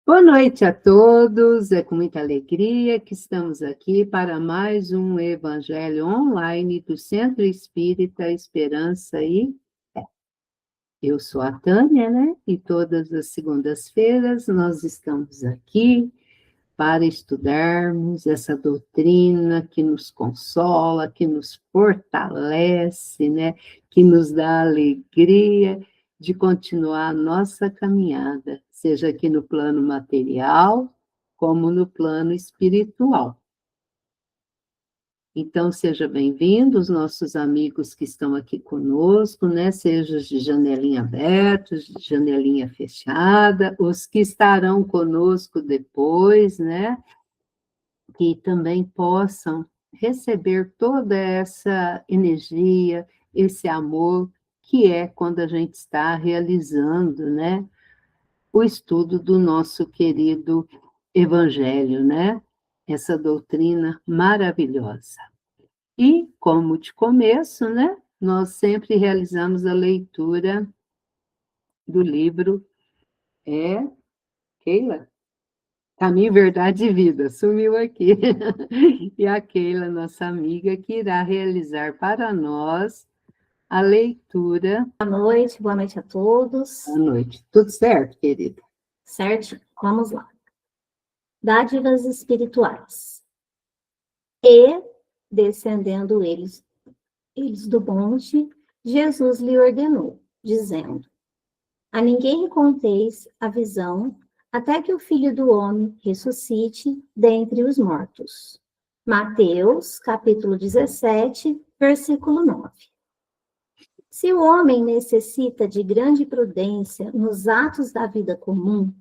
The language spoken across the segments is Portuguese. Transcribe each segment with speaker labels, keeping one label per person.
Speaker 1: Boa noite a todos, é com muita alegria que estamos aqui para mais um Evangelho online do Centro Espírita Esperança e Fé. Eu sou a Tânia, né? E todas as segundas-feiras nós estamos aqui para estudarmos essa doutrina que nos consola, que nos fortalece, né? Que nos dá alegria de continuar a nossa caminhada, seja aqui no plano material, como no plano espiritual. Então, seja bem-vindo, os nossos amigos que estão aqui conosco, né? Seja de janelinha aberta, de janelinha fechada, os que estarão conosco depois, né? Que também possam receber toda essa energia, esse amor, que é quando a gente está realizando, né, o estudo do nosso querido Evangelho, né? Essa doutrina maravilhosa. E, como de começo, né, nós sempre realizamos a leitura do livro, Keila? Caminho, Verdade e Vida, sumiu aqui. E a Keila, nossa amiga, que irá realizar para nós a leitura.
Speaker 2: Boa noite a todos.
Speaker 1: Boa noite. Tudo certo, querida?
Speaker 2: Certo? Vamos lá. Dádivas espirituais. E, descendendo eles do monte, Jesus lhe ordenou, dizendo: A ninguém conteis a visão, até que o Filho do Homem ressuscite dentre os mortos. Mateus, capítulo 17, versículo 9. Se o homem necessita de grande prudência nos atos da vida comum,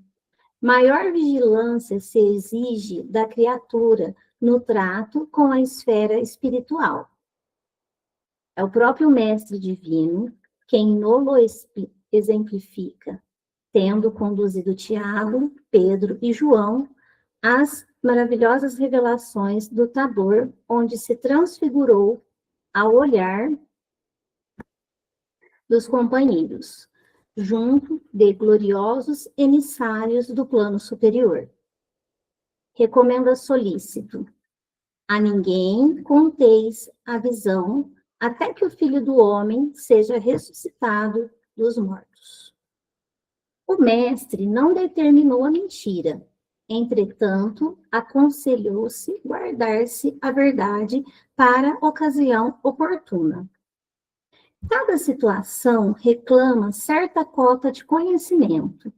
Speaker 2: maior vigilância se exige da criatura no trato com a esfera espiritual. É o próprio Mestre Divino quem nolo exemplifica, tendo conduzido Tiago, Pedro e João às maravilhosas revelações do Tabor, onde se transfigurou ao olhar dos companheiros, junto de gloriosos emissários do plano superior. Recomenda solícito: a ninguém conteis a visão, até que o Filho do Homem seja ressuscitado dos mortos. O mestre não determinou a mentira, entretanto, aconselhou-se guardar-se a verdade para ocasião oportuna. Cada situação reclama certa cota de conhecimento.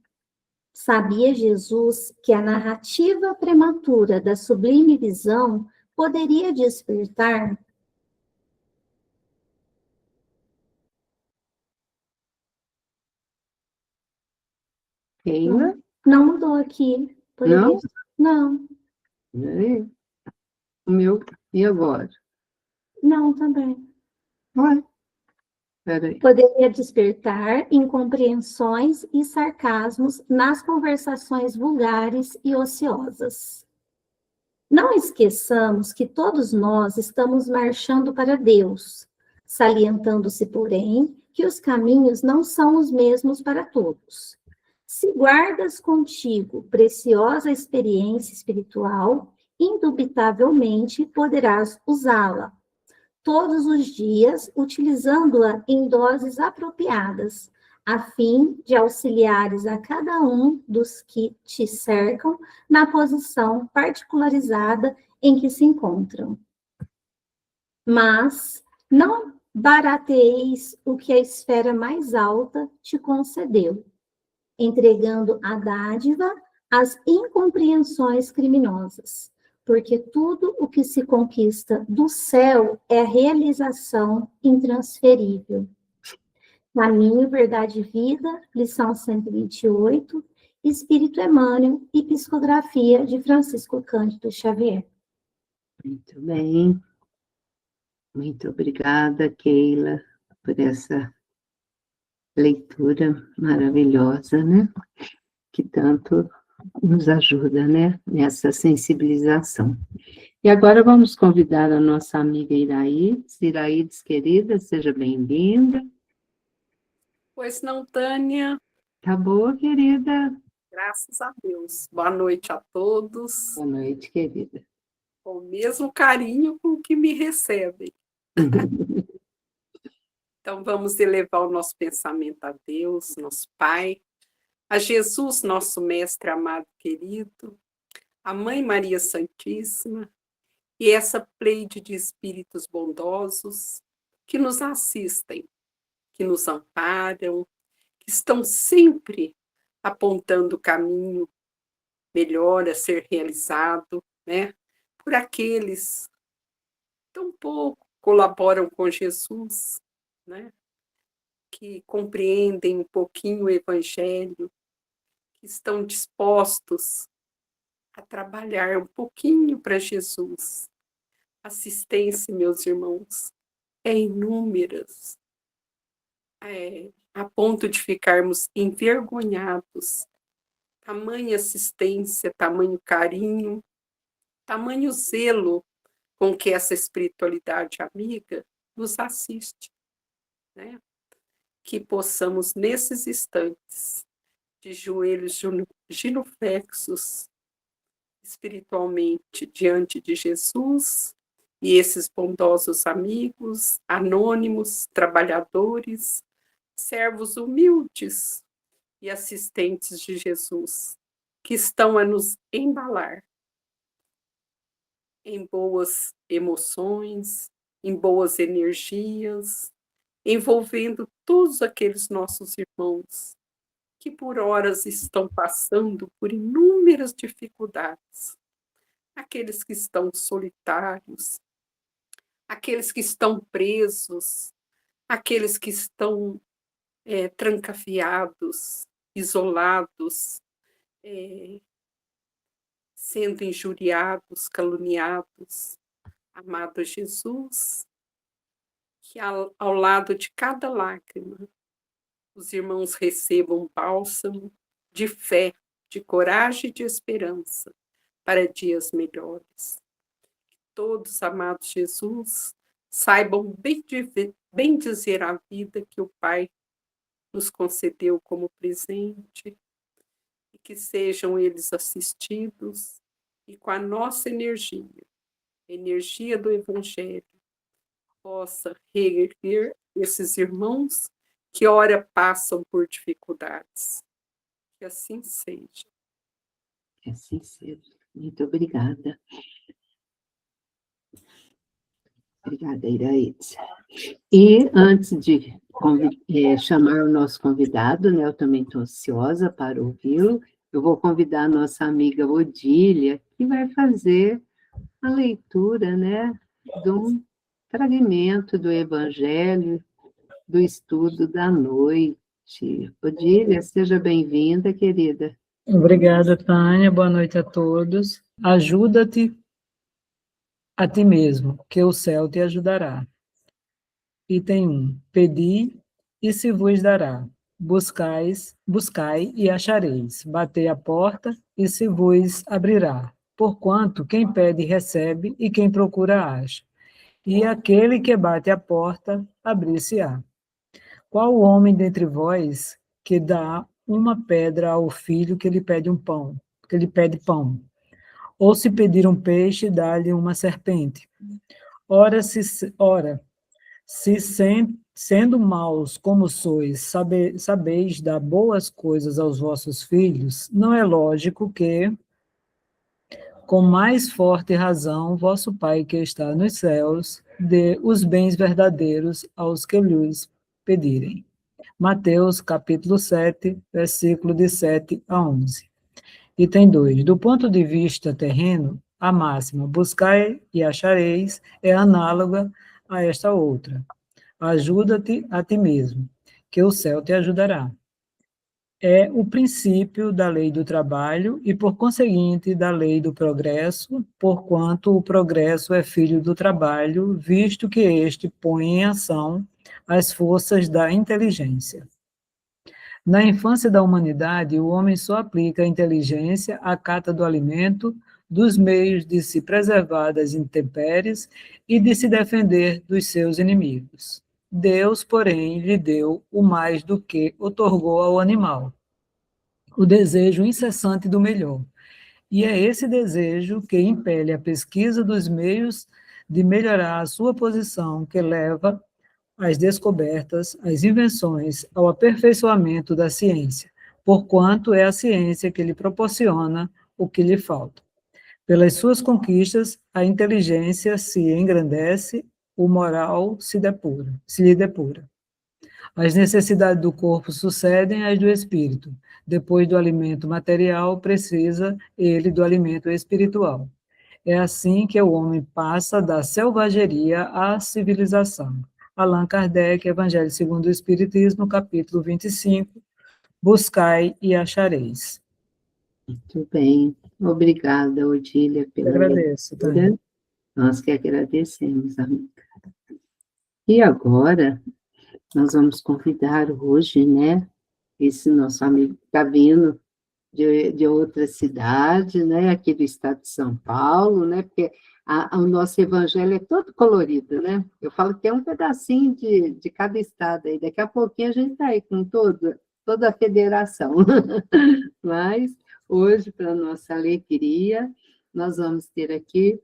Speaker 2: Sabia Jesus que a narrativa prematura da sublime visão poderia despertar
Speaker 1: Keila?
Speaker 2: Não mudou aqui. Poderia? Não.
Speaker 1: O meu, e agora?
Speaker 2: Não, também.
Speaker 1: Ué, peraí.
Speaker 2: Poderia despertar incompreensões e sarcasmos nas conversações vulgares e ociosas. Não esqueçamos que todos nós estamos marchando para Deus, salientando-se, porém, que os caminhos não são os mesmos para todos. Se guardas contigo preciosa experiência espiritual, indubitavelmente poderás usá-la todos os dias, utilizando-a em doses apropriadas, a fim de auxiliares a cada um dos que te cercam na posição particularizada em que se encontram. Mas não barateis o que a esfera mais alta te concedeu, entregando a dádiva às incompreensões criminosas, porque tudo o que se conquista do céu é realização intransferível. Caminho, Verdade e Vida, lição 128, Espírito Emmanuel e psicografia de Francisco Cândido Xavier.
Speaker 1: Muito bem. Muito obrigada, Keila, por essa leitura maravilhosa, né? Que tanto nos ajuda, né? Nessa sensibilização. E agora vamos convidar a nossa amiga Iraídes. Iraídes, querida, seja bem-vinda.
Speaker 3: Pois não, Tânia.
Speaker 1: Tá boa, querida?
Speaker 3: Graças a Deus. Boa noite a todos.
Speaker 1: Boa noite, querida.
Speaker 3: Com o mesmo carinho com que me recebem. Então, vamos elevar o nosso pensamento a Deus, nosso Pai, a Jesus, nosso Mestre amado querido, a Mãe Maria Santíssima e essa pleide de espíritos bondosos que nos assistem, que nos amparam, que estão sempre apontando o caminho melhor a ser realizado, né? Por aqueles que tão pouco colaboram com Jesus, né? Que compreendem um pouquinho o Evangelho, que estão dispostos a trabalhar um pouquinho para Jesus. Assistência, meus irmãos, é inúmeras, a ponto de ficarmos envergonhados. Tamanha assistência, tamanho carinho, tamanho zelo com que essa espiritualidade amiga nos assiste, né? Que possamos, nesses instantes, de joelhos ginoflexos, espiritualmente diante de Jesus e esses bondosos amigos, anônimos, trabalhadores, servos humildes e assistentes de Jesus, que estão a nos embalar em boas emoções, em boas energias, envolvendo todos aqueles nossos irmãos que por horas estão passando por inúmeras dificuldades, aqueles que estão solitários, aqueles que estão presos, aqueles que estão trancafiados, isolados, sendo injuriados, caluniados. Amado Jesus, que ao lado de cada lágrima, os irmãos recebam um bálsamo de fé, de coragem e de esperança para dias melhores. Que todos, amados Jesus, saibam bem dizer a vida que o Pai nos concedeu como presente e que sejam eles assistidos e com a nossa energia do Evangelho, possa reerguer esses irmãos que ora passam por dificuldades. Que assim seja.
Speaker 1: Que assim seja. Muito obrigada. Obrigada, Iraíde. E antes de chamar o nosso convidado, né, eu também estou ansiosa para ouvi-lo, eu vou convidar a nossa amiga Odília, que vai fazer a leitura, né, de um fragmento do Evangelho, do estudo da noite. Odília, seja bem-vinda, querida.
Speaker 4: Obrigada, Tânia. Boa noite a todos. Ajuda-te a ti mesmo, que o céu te ajudará. Item 1. Pedi e se vos dará. Buscai e achareis. Batei a porta e se vos abrirá. Porquanto quem pede recebe e quem procura acha. E aquele que bate a porta abrir-se-á. Qual o homem dentre vós que dá uma pedra ao filho que lhe pede pão? Ou se pedir um peixe, dá-lhe uma serpente? Ora, sendo maus como sois, sabeis dar boas coisas aos vossos filhos, não é lógico que, com mais forte razão, vosso Pai que está nos céus, dê os bens verdadeiros aos que lhes pedirem. Mateus, capítulo 7, versículo de 7 a 11. Item 2. Do ponto de vista terreno, a máxima buscai e achareis é análoga a esta outra. Ajuda-te a ti mesmo, que o céu te ajudará. É o princípio da lei do trabalho e, por conseguinte, da lei do progresso, porquanto o progresso é filho do trabalho, visto que este põe em ação as forças da inteligência. Na infância da humanidade, o homem só aplica a inteligência à cata do alimento, dos meios de se preservar das intempéries e de se defender dos seus inimigos. Deus, porém, lhe deu o mais do que outorgou ao animal: o desejo incessante do melhor. E é esse desejo que impele a pesquisa dos meios de melhorar a sua posição, que leva às descobertas, às invenções, ao aperfeiçoamento da ciência, porquanto é a ciência que lhe proporciona o que lhe falta. Pelas suas conquistas, a inteligência se engrandece, o moral se lhe depura. As necessidades do corpo sucedem às do espírito. Depois do alimento material, precisa ele do alimento espiritual. É assim que o homem passa da selvageria à civilização. Allan Kardec, Evangelho segundo o Espiritismo, capítulo 25, buscai e achareis.
Speaker 1: Muito bem. Obrigada, Odília, pela
Speaker 4: Agradeço, tá?
Speaker 1: leitura. Nós que agradecemos, amiga. E agora, nós vamos convidar hoje, né, esse nosso amigo que está vindo de outra cidade, né, aqui do estado de São Paulo, né, porque o nosso evangelho é todo colorido, né? Eu falo que tem um pedacinho de cada estado aí, daqui a pouquinho a gente está aí com toda a federação. Mas, hoje, para nossa alegria, nós vamos ter aqui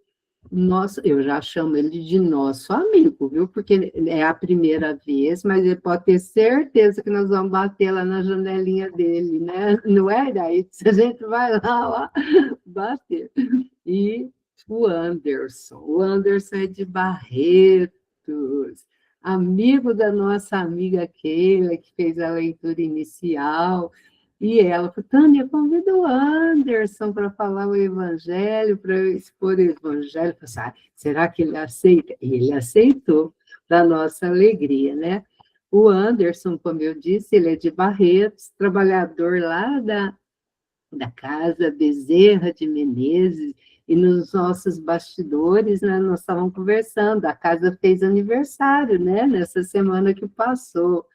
Speaker 1: eu já chamo ele de nosso amigo, viu? Porque é a primeira vez, mas ele pode ter certeza que nós vamos bater lá na janelinha dele, né? Não é, daí? A gente vai lá bater. E o Anderson é de Barretos, amigo da nossa amiga Keila, que fez a leitura inicial. E ela falou, Tânia, convida o Anderson para falar o evangelho, para eu expor o evangelho. Eu falei, será que ele aceita? E ele aceitou, para nossa alegria, né? O Anderson, como eu disse, ele é de Barretos, trabalhador lá da Casa Bezerra de Menezes, e nos nossos bastidores, né, nós estávamos conversando, a casa fez aniversário, né, nessa semana que passou.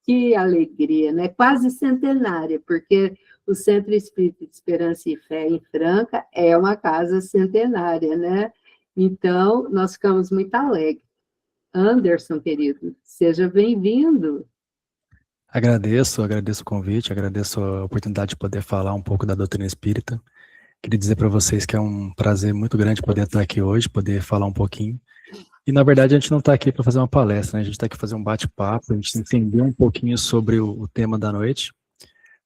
Speaker 1: Que alegria, né? Quase centenária, porque o Centro Espírita de Esperança e Fé em Franca é uma casa centenária, né? Então, nós ficamos muito alegres. Anderson, querido, seja bem-vindo.
Speaker 5: Agradeço o convite, agradeço a oportunidade de poder falar um pouco da doutrina espírita. Queria dizer para vocês que é um prazer muito grande poder estar aqui hoje, poder falar um pouquinho. E, na verdade, a gente não está aqui para fazer uma palestra, né? A gente está aqui para fazer um bate-papo, a gente entender um pouquinho sobre o tema da noite,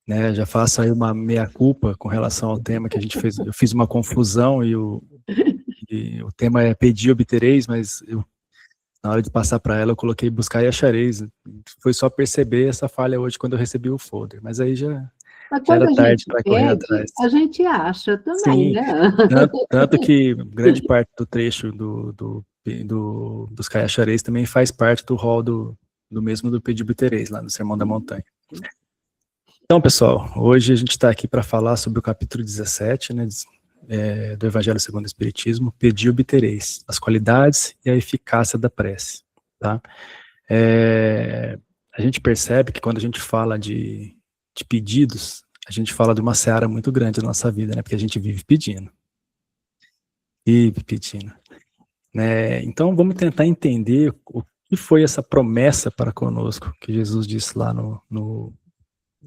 Speaker 5: né? Já faço aí uma meia-culpa com relação ao tema que a gente fez. Eu fiz uma confusão e o tema é pedir e obtereis, mas na hora de passar para ela eu coloquei buscar e achareis. Foi só perceber essa falha hoje quando eu recebi o folder, mas aí já era tarde para correr atrás.
Speaker 1: A gente acha também,
Speaker 5: sim,
Speaker 1: né?
Speaker 5: Tanto que grande parte do trecho dos Caiachareis também faz parte do rol do mesmo do Pedibitereis, lá no Sermão da Montanha. Então, pessoal, hoje a gente está aqui para falar sobre o capítulo 17, né, do Evangelho segundo o Espiritismo, Pedi e obtereis, as qualidades e a eficácia da prece. Tá? A gente percebe que quando a gente fala de pedidos, a gente fala de uma seara muito grande na nossa vida, né, porque a gente vive pedindo. Vive pedindo. Né? Então, vamos tentar entender o que foi essa promessa para conosco, que Jesus disse lá no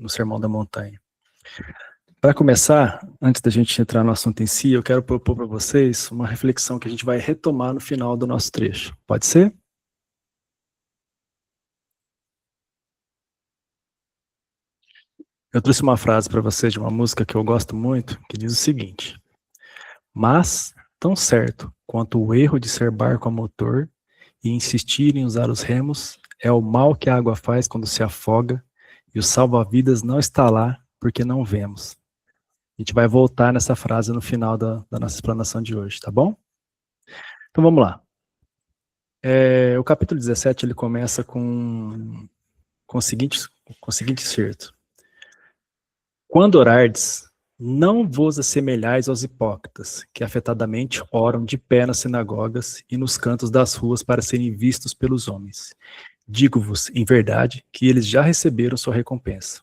Speaker 5: Sermão da Montanha. Para começar, antes da gente entrar no assunto em si, eu quero propor para vocês uma reflexão que a gente vai retomar no final do nosso trecho. Pode ser? Eu trouxe uma frase para vocês de uma música que eu gosto muito, que diz o seguinte: mas, tão certo quanto o erro de ser barco a motor e insistir em usar os remos, é o mal que a água faz quando se afoga, e o salva-vidas não está lá porque não vemos. A gente vai voltar nessa frase no final da nossa explanação de hoje, tá bom? Então vamos lá. O capítulo 17, ele começa com o seguinte excerto. Quando orardes, não vos assemelhais aos hipócritas, que afetadamente oram de pé nas sinagogas e nos cantos das ruas para serem vistos pelos homens. Digo-vos, em verdade, que eles já receberam sua recompensa.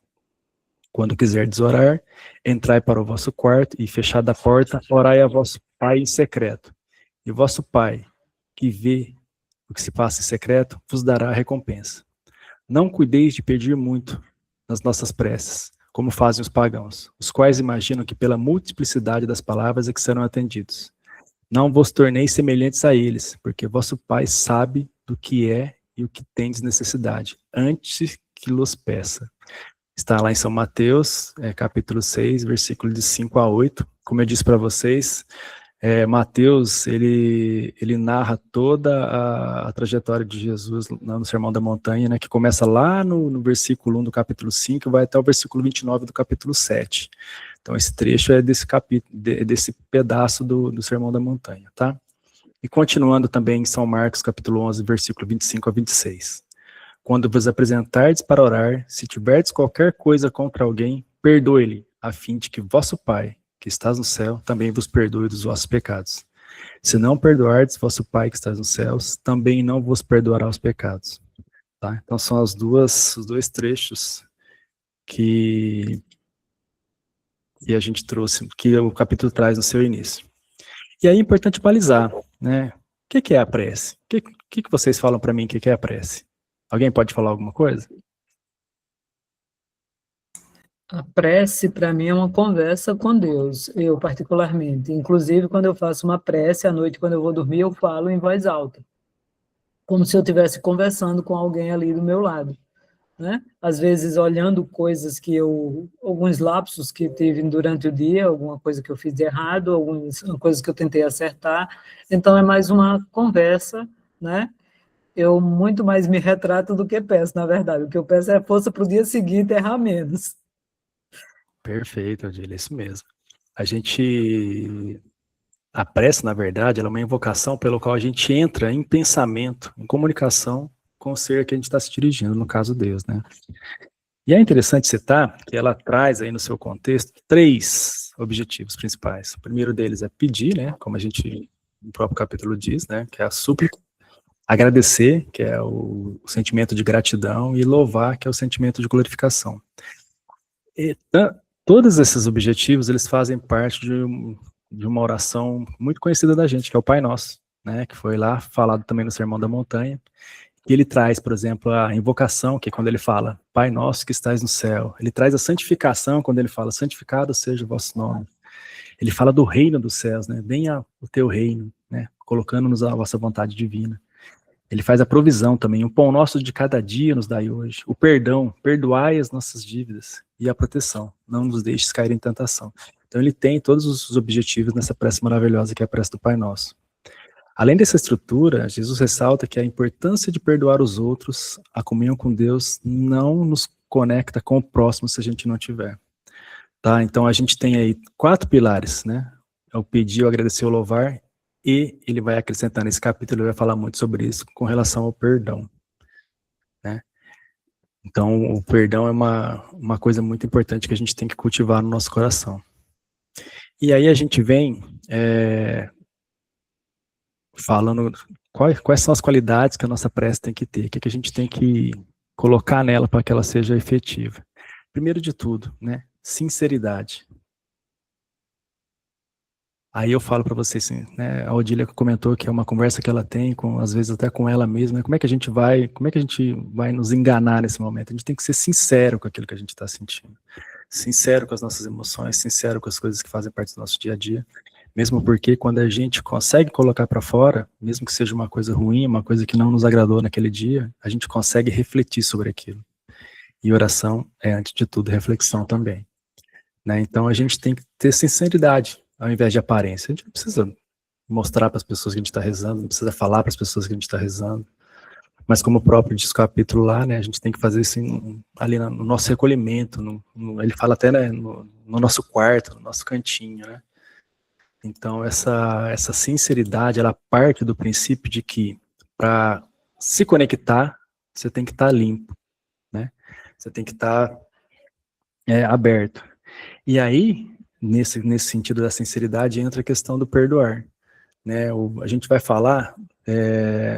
Speaker 5: Quando quiserdes orar, entrai para o vosso quarto e, fechada a porta, orai a vosso Pai em secreto. E vosso Pai, que vê o que se passa em secreto, vos dará a recompensa. Não cuideis de pedir muito nas nossas preces, como fazem os pagãos, os quais imaginam que pela multiplicidade das palavras é que serão atendidos. Não vos torneis semelhantes a eles, porque vosso Pai sabe do que é e o que tendes necessidade, antes que los peça. Está lá em São Mateus, capítulo 6, versículo de 5 a 8. Como eu disse para vocês, Mateus, ele narra toda a trajetória de Jesus no Sermão da Montanha, né, que começa lá no versículo 1 do capítulo 5 e vai até o versículo 29 do capítulo 7. Então, esse trecho é desse capítulo, desse pedaço do Sermão da Montanha, tá? E continuando também em São Marcos, capítulo 11, versículo 25 a 26. Quando vos apresentardes para orar, se tiverdes qualquer coisa contra alguém, perdoe-lhe, a fim de que vosso Pai, que estás no céu, também vos perdoe dos vossos pecados. Se não perdoardes vosso Pai que estás nos céus, também não vos perdoará os pecados. Tá? Então são os dois trechos que a gente trouxe, que o capítulo traz no seu início. E aí é importante balizar, né? O que é a prece? O que vocês falam para mim que é a prece? Alguém pode falar alguma coisa?
Speaker 4: A prece, para mim, é uma conversa com Deus, eu particularmente. Inclusive, quando eu faço uma prece, à noite, quando eu vou dormir, eu falo em voz alta, como se eu estivesse conversando com alguém ali do meu lado, né? Às vezes, olhando coisas alguns lapsos que tive durante o dia, alguma coisa que eu fiz de errado, algumas coisas que eu tentei acertar. Então, é mais uma conversa, né? Eu muito mais me retrato do que peço, na verdade. O que eu peço é força para o dia seguinte errar menos.
Speaker 5: Perfeito, Odília, é isso mesmo. A prece, na verdade, ela é uma invocação pelo qual a gente entra em pensamento, em comunicação com o ser que a gente está se dirigindo, no caso Deus, né? E é interessante citar que ela traz aí no seu contexto 3 objetivos principais. O primeiro deles é pedir, né? Como a gente no próprio capítulo diz, né? Que é a súplica. Agradecer, que é o sentimento de gratidão, e louvar, que é o sentimento de glorificação. E todos esses objetivos, eles fazem parte de uma oração muito conhecida da gente, que é o Pai Nosso, né, que foi lá falado também no Sermão da Montanha, e ele traz, por exemplo, a invocação, que é quando ele fala, Pai Nosso que estais no céu. Ele traz a santificação, quando ele fala, santificado seja o vosso nome. Ele fala do reino dos céus, né, venha o teu reino, né, colocando-nos a vossa vontade divina. Ele faz a provisão também, o pão nosso de cada dia nos dai hoje, o perdão, perdoai as nossas dívidas, e a proteção, não nos deixes cair em tentação. Então ele tem todos os objetivos nessa prece maravilhosa que é a prece do Pai Nosso. Além dessa estrutura, Jesus ressalta que a importância de perdoar os outros, a comunhão com Deus, não nos conecta com o próximo se a gente não tiver. Tá? Então a gente tem aí 4 pilares, né? É o pedir, o agradecer, o louvar, e ele vai acrescentar nesse capítulo, ele vai falar muito sobre isso com relação ao perdão, né? Então, o perdão é uma coisa muito importante que a gente tem que cultivar no nosso coração. E aí a gente vem falando quais são as qualidades que a nossa prece tem que ter, o que a gente tem que colocar nela para que ela seja efetiva. Primeiro de tudo, né? Sinceridade. Aí eu falo para vocês, assim, né, a Odília comentou que é uma conversa que ela tem, às vezes até com ela mesma, né, como é que a gente vai nos enganar nesse momento? A gente tem que ser sincero com aquilo que a gente está sentindo, sincero com as nossas emoções, sincero com as coisas que fazem parte do nosso dia a dia, mesmo porque quando a gente consegue colocar para fora, mesmo que seja uma coisa ruim, uma coisa que não nos agradou naquele dia, a gente consegue refletir sobre aquilo. E oração é, antes de tudo, reflexão também, né? Então a gente tem que ter sinceridade, ao invés de aparência. A gente não precisa mostrar para as pessoas que a gente está rezando, não precisa falar para as pessoas que a gente está rezando, mas como o próprio diz o capítulo lá, né, a gente tem que fazer isso ali no nosso recolhimento, ele fala até, né, no nosso quarto, no nosso cantinho, né. Então essa sinceridade, ela parte do princípio de que para se conectar, você tem que estar limpo, né, você tem que estar aberto. E aí, nesse sentido da sinceridade, entra a questão do perdoar, né? A gente vai falar,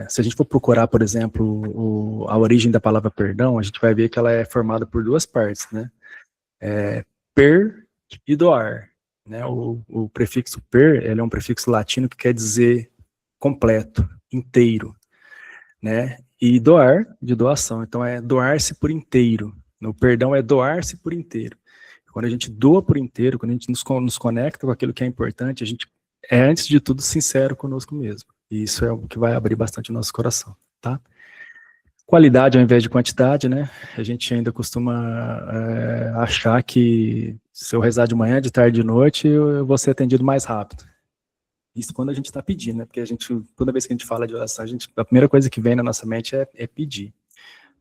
Speaker 5: se a gente for procurar, por exemplo, a origem da palavra perdão, a gente vai ver que ela é formada por 2 partes, né? Per e doar, né? O prefixo per, ele é um prefixo latino que quer dizer completo, inteiro, né? E doar, de doação, então é doar-se por inteiro. O perdão é doar-se por inteiro. Quando a gente doa por inteiro, quando a gente nos conecta com aquilo que é importante, a gente é, antes de tudo, sincero conosco mesmo. E isso é o que vai abrir bastante o nosso coração, tá? Qualidade ao invés de quantidade, né? A gente ainda costuma achar que se eu rezar de manhã, de tarde, de noite, eu vou ser atendido mais rápido. Isso quando a gente está pedindo, né? Porque a gente, toda vez que a gente fala de oração, a primeira coisa que vem na nossa mente é pedir.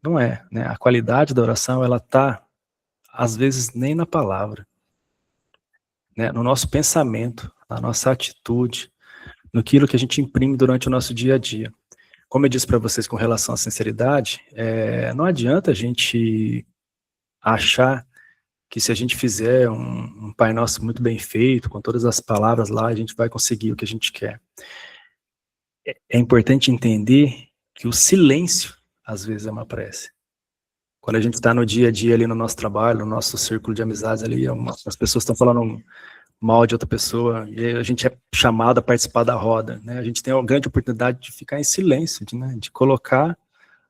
Speaker 5: Não é, né? A qualidade da oração, ela está, às vezes, nem na palavra, né? No nosso pensamento, na nossa atitude, naquilo que a gente imprime durante o nosso dia a dia. Como eu disse para vocês com relação à sinceridade, não adianta a gente achar que se a gente fizer um Pai Nosso muito bem feito, com todas as palavras lá, a gente vai conseguir o que a gente quer. É importante entender que o silêncio, às vezes, é uma prece. Quando a gente está no dia a dia ali no nosso trabalho, no nosso círculo de amizades ali, as pessoas estão falando mal de outra pessoa, e a gente é chamado a participar da roda, né? A gente tem uma grande oportunidade de ficar em silêncio, de colocar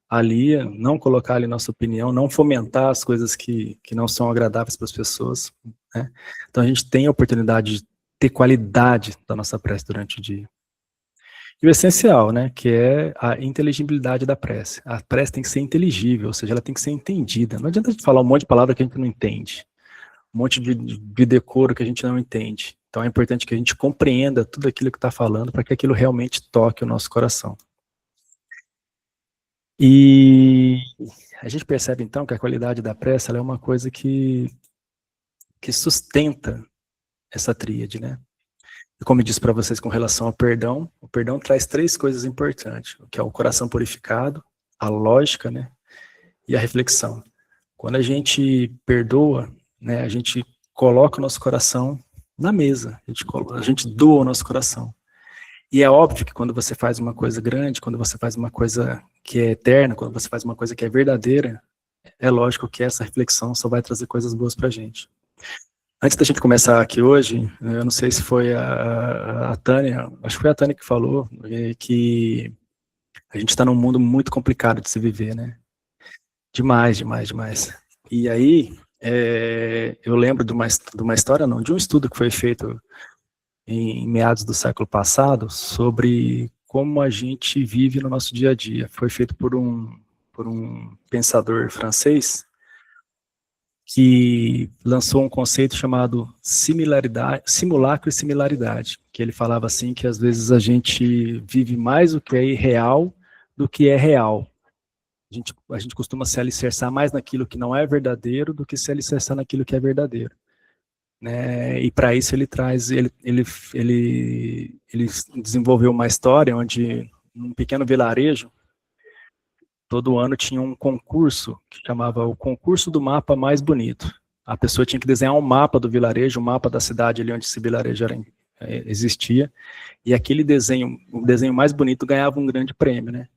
Speaker 5: ali, não colocar ali nossa opinião, não fomentar as coisas que não são agradáveis para as pessoas, né? Então a gente tem a oportunidade de ter qualidade da nossa prece durante o dia. E o essencial, né, que é a inteligibilidade da prece. A prece tem que ser inteligível, ou seja, ela tem que ser entendida. Não adianta a gente falar um monte de palavra que a gente não entende, um monte de decoro que a gente não entende. Então é importante que a gente compreenda tudo aquilo que está falando para que aquilo realmente toque o nosso coração. E a gente percebe então que a qualidade da prece ela é uma coisa que sustenta essa tríade, né? E como eu disse para vocês com relação ao perdão, o perdão traz 3 coisas importantes, que é o coração purificado, a lógica, né, e a reflexão. Quando a gente perdoa, né, a gente coloca o nosso coração na mesa, a gente doa o nosso coração. E é óbvio que quando você faz uma coisa grande, quando você faz uma coisa que é eterna, quando você faz uma coisa que é verdadeira, é lógico que essa reflexão só vai trazer coisas boas para a gente. Antes da gente começar aqui hoje, eu não sei se foi a Tânia, acho que foi a Tânia que falou que a gente está num mundo muito complicado de se viver, né? Demais, demais, demais. E aí, eu lembro de uma história, não, de um estudo que foi feito em meados do século passado sobre como a gente vive no nosso dia a dia. Foi feito por um pensador francês que lançou um conceito chamado simulacro e similaridade, que ele falava assim que às vezes a gente vive mais o que é irreal do que é real. A gente costuma se alicerçar mais naquilo que não é verdadeiro do que se alicerçar naquilo que é verdadeiro, né? E para isso ele desenvolveu uma história onde num pequeno vilarejo todo ano tinha um concurso que chamava o concurso do mapa mais bonito. A pessoa tinha que desenhar um mapa do vilarejo, um mapa da cidade ali onde esse vilarejo existia, e aquele desenho, o desenho mais bonito ganhava um grande prêmio, né?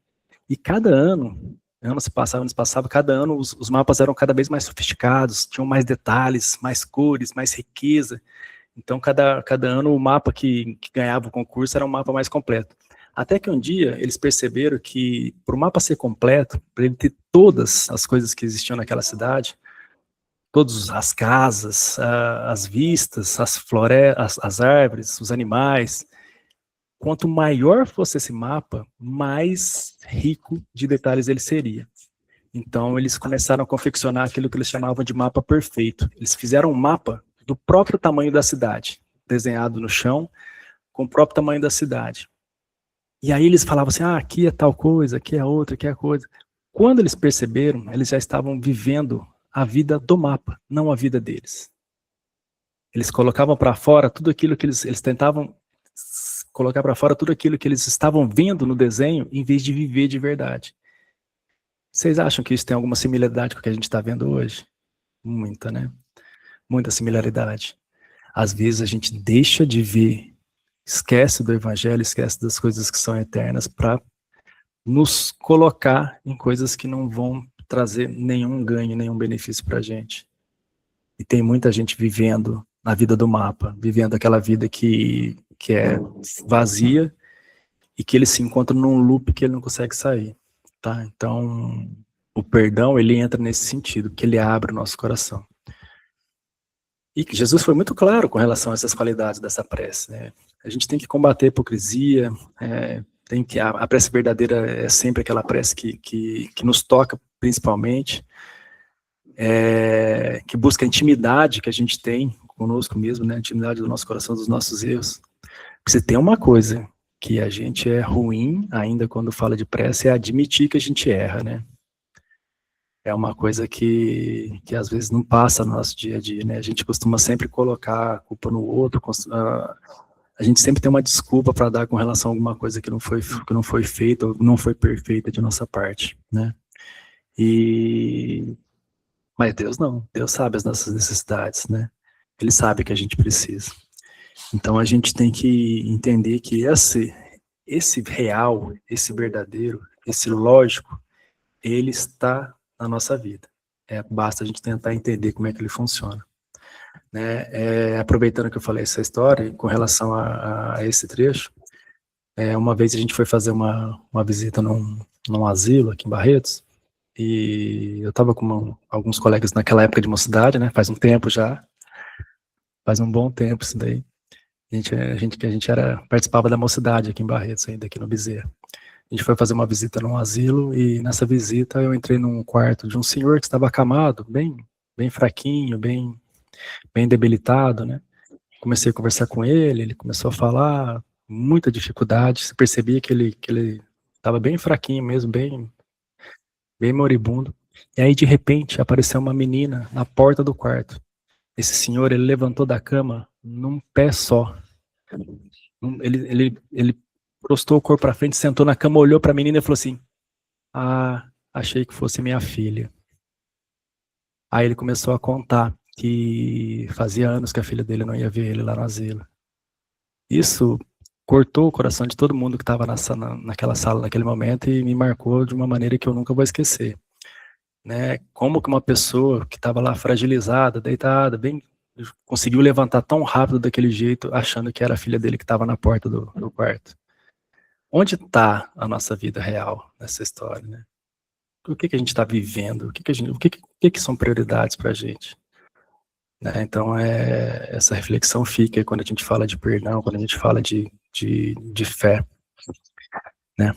Speaker 5: E cada ano, anos passavam, cada ano os mapas eram cada vez mais sofisticados, tinham mais detalhes, mais cores, mais riqueza. Então cada ano o mapa que ganhava o concurso era um mapa mais completo. Até que um dia eles perceberam que, para o mapa ser completo, para ele ter todas as coisas que existiam naquela cidade, todas as casas, as vistas, as florestas, as árvores, os animais, quanto maior fosse esse mapa, mais rico de detalhes ele seria. Então eles começaram a confeccionar aquilo que eles chamavam de mapa perfeito. Eles fizeram um mapa do próprio tamanho da cidade, desenhado no chão, com o próprio tamanho da cidade. E aí eles falavam assim, aqui é tal coisa, aqui é outra, aqui é coisa. Quando eles perceberam, eles já estavam vivendo a vida do mapa, não a vida deles. Eles colocavam para fora tudo aquilo que eles tentavam colocar para fora tudo aquilo que eles estavam vendo no desenho, em vez de viver de verdade. Vocês acham que isso tem alguma similaridade com o que a gente está vendo hoje? Muita, né? Muita similaridade. Às vezes a gente deixa de ver, esquece do evangelho, esquece das coisas que são eternas para nos colocar em coisas que não vão trazer nenhum ganho, nenhum benefício para a gente. E tem muita gente vivendo na vida do mapa, vivendo aquela vida que é vazia e que ele se encontra num loop que ele não consegue sair, tá? Então, o perdão, ele entra nesse sentido, que ele abre o nosso coração. E que Jesus foi muito claro com relação a essas qualidades dessa prece, né? A gente tem que combater a hipocrisia, a prece verdadeira é sempre aquela prece que nos toca principalmente, que busca a intimidade que a gente tem conosco mesmo, né? A intimidade do nosso coração, dos nossos erros. Porque se tem uma coisa que a gente é ruim, ainda quando fala de prece, é admitir que a gente erra, né? É uma coisa que às vezes não passa no nosso dia a dia, né? A gente costuma sempre colocar a culpa no outro, a gente sempre tem uma desculpa para dar com relação a alguma coisa que não foi feita, ou não foi perfeita de nossa parte, né? Mas Deus não, Deus sabe as nossas necessidades, né? Ele sabe que a gente precisa. Então a gente tem que entender que esse real, esse verdadeiro, esse lógico, ele está na nossa vida. Basta a gente tentar entender como é que ele funciona. Né? Aproveitando que eu falei essa história, com relação a esse trecho, uma vez a gente foi fazer uma visita num asilo aqui em Barretos, e eu estava com alguns colegas naquela época de mocidade, né? Faz um tempo já, faz um bom tempo isso daí. A gente participava da mocidade aqui em Barretos, ainda aqui no Bezerra. A gente foi fazer uma visita num asilo, e nessa visita eu entrei num quarto de um senhor que estava acamado, bem fraquinho, bem debilitado, né? Comecei a conversar com ele começou a falar, muita dificuldade, você percebia que ele estava bem fraquinho mesmo, bem moribundo. E aí, de repente, apareceu uma menina na porta do quarto. Esse senhor, ele levantou da cama num pé só. Ele prostou o corpo para frente, sentou na cama, olhou para a menina e falou assim: ah, achei que fosse minha filha. Aí ele começou a contar que fazia anos que a filha dele não ia ver ele lá no asilo. Isso cortou o coração de todo mundo que estava naquela sala, naquele momento, e me marcou de uma maneira que eu nunca vou esquecer. Né? Como que uma pessoa que estava lá fragilizada, deitada, conseguiu levantar tão rápido daquele jeito, achando que era a filha dele que estava na porta do quarto. Onde está a nossa vida real nessa história, né? O que a gente está vivendo? O que são prioridades para a gente? Né? Então, essa reflexão fica quando a gente fala de perdão, quando a gente fala de fé. Né?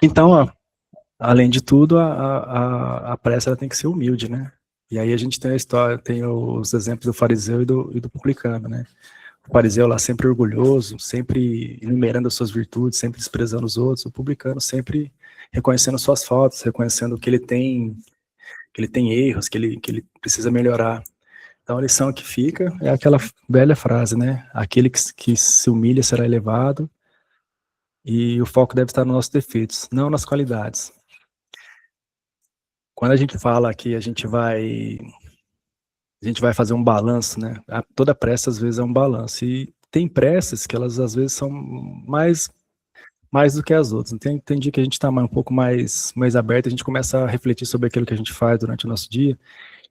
Speaker 5: Então, além de tudo, a prece ela tem que ser humilde, né? E aí a gente tem a história, tem os exemplos do fariseu e do publicano, né? O fariseu lá sempre orgulhoso, sempre enumerando as suas virtudes, sempre desprezando os outros. O publicano sempre reconhecendo suas faltas, reconhecendo que ele tem erros, que ele precisa melhorar. Então a lição que fica é aquela velha frase, né? Aquele que se humilha será elevado, e o foco deve estar nos nossos defeitos, não nas qualidades. Quando a gente fala que a gente vai fazer um balanço, né? Toda prece às vezes é um balanço, e tem preces que elas às vezes são mais do que as outras. Então, tem dia que a gente está um pouco mais aberto, a gente começa a refletir sobre aquilo que a gente faz durante o nosso dia,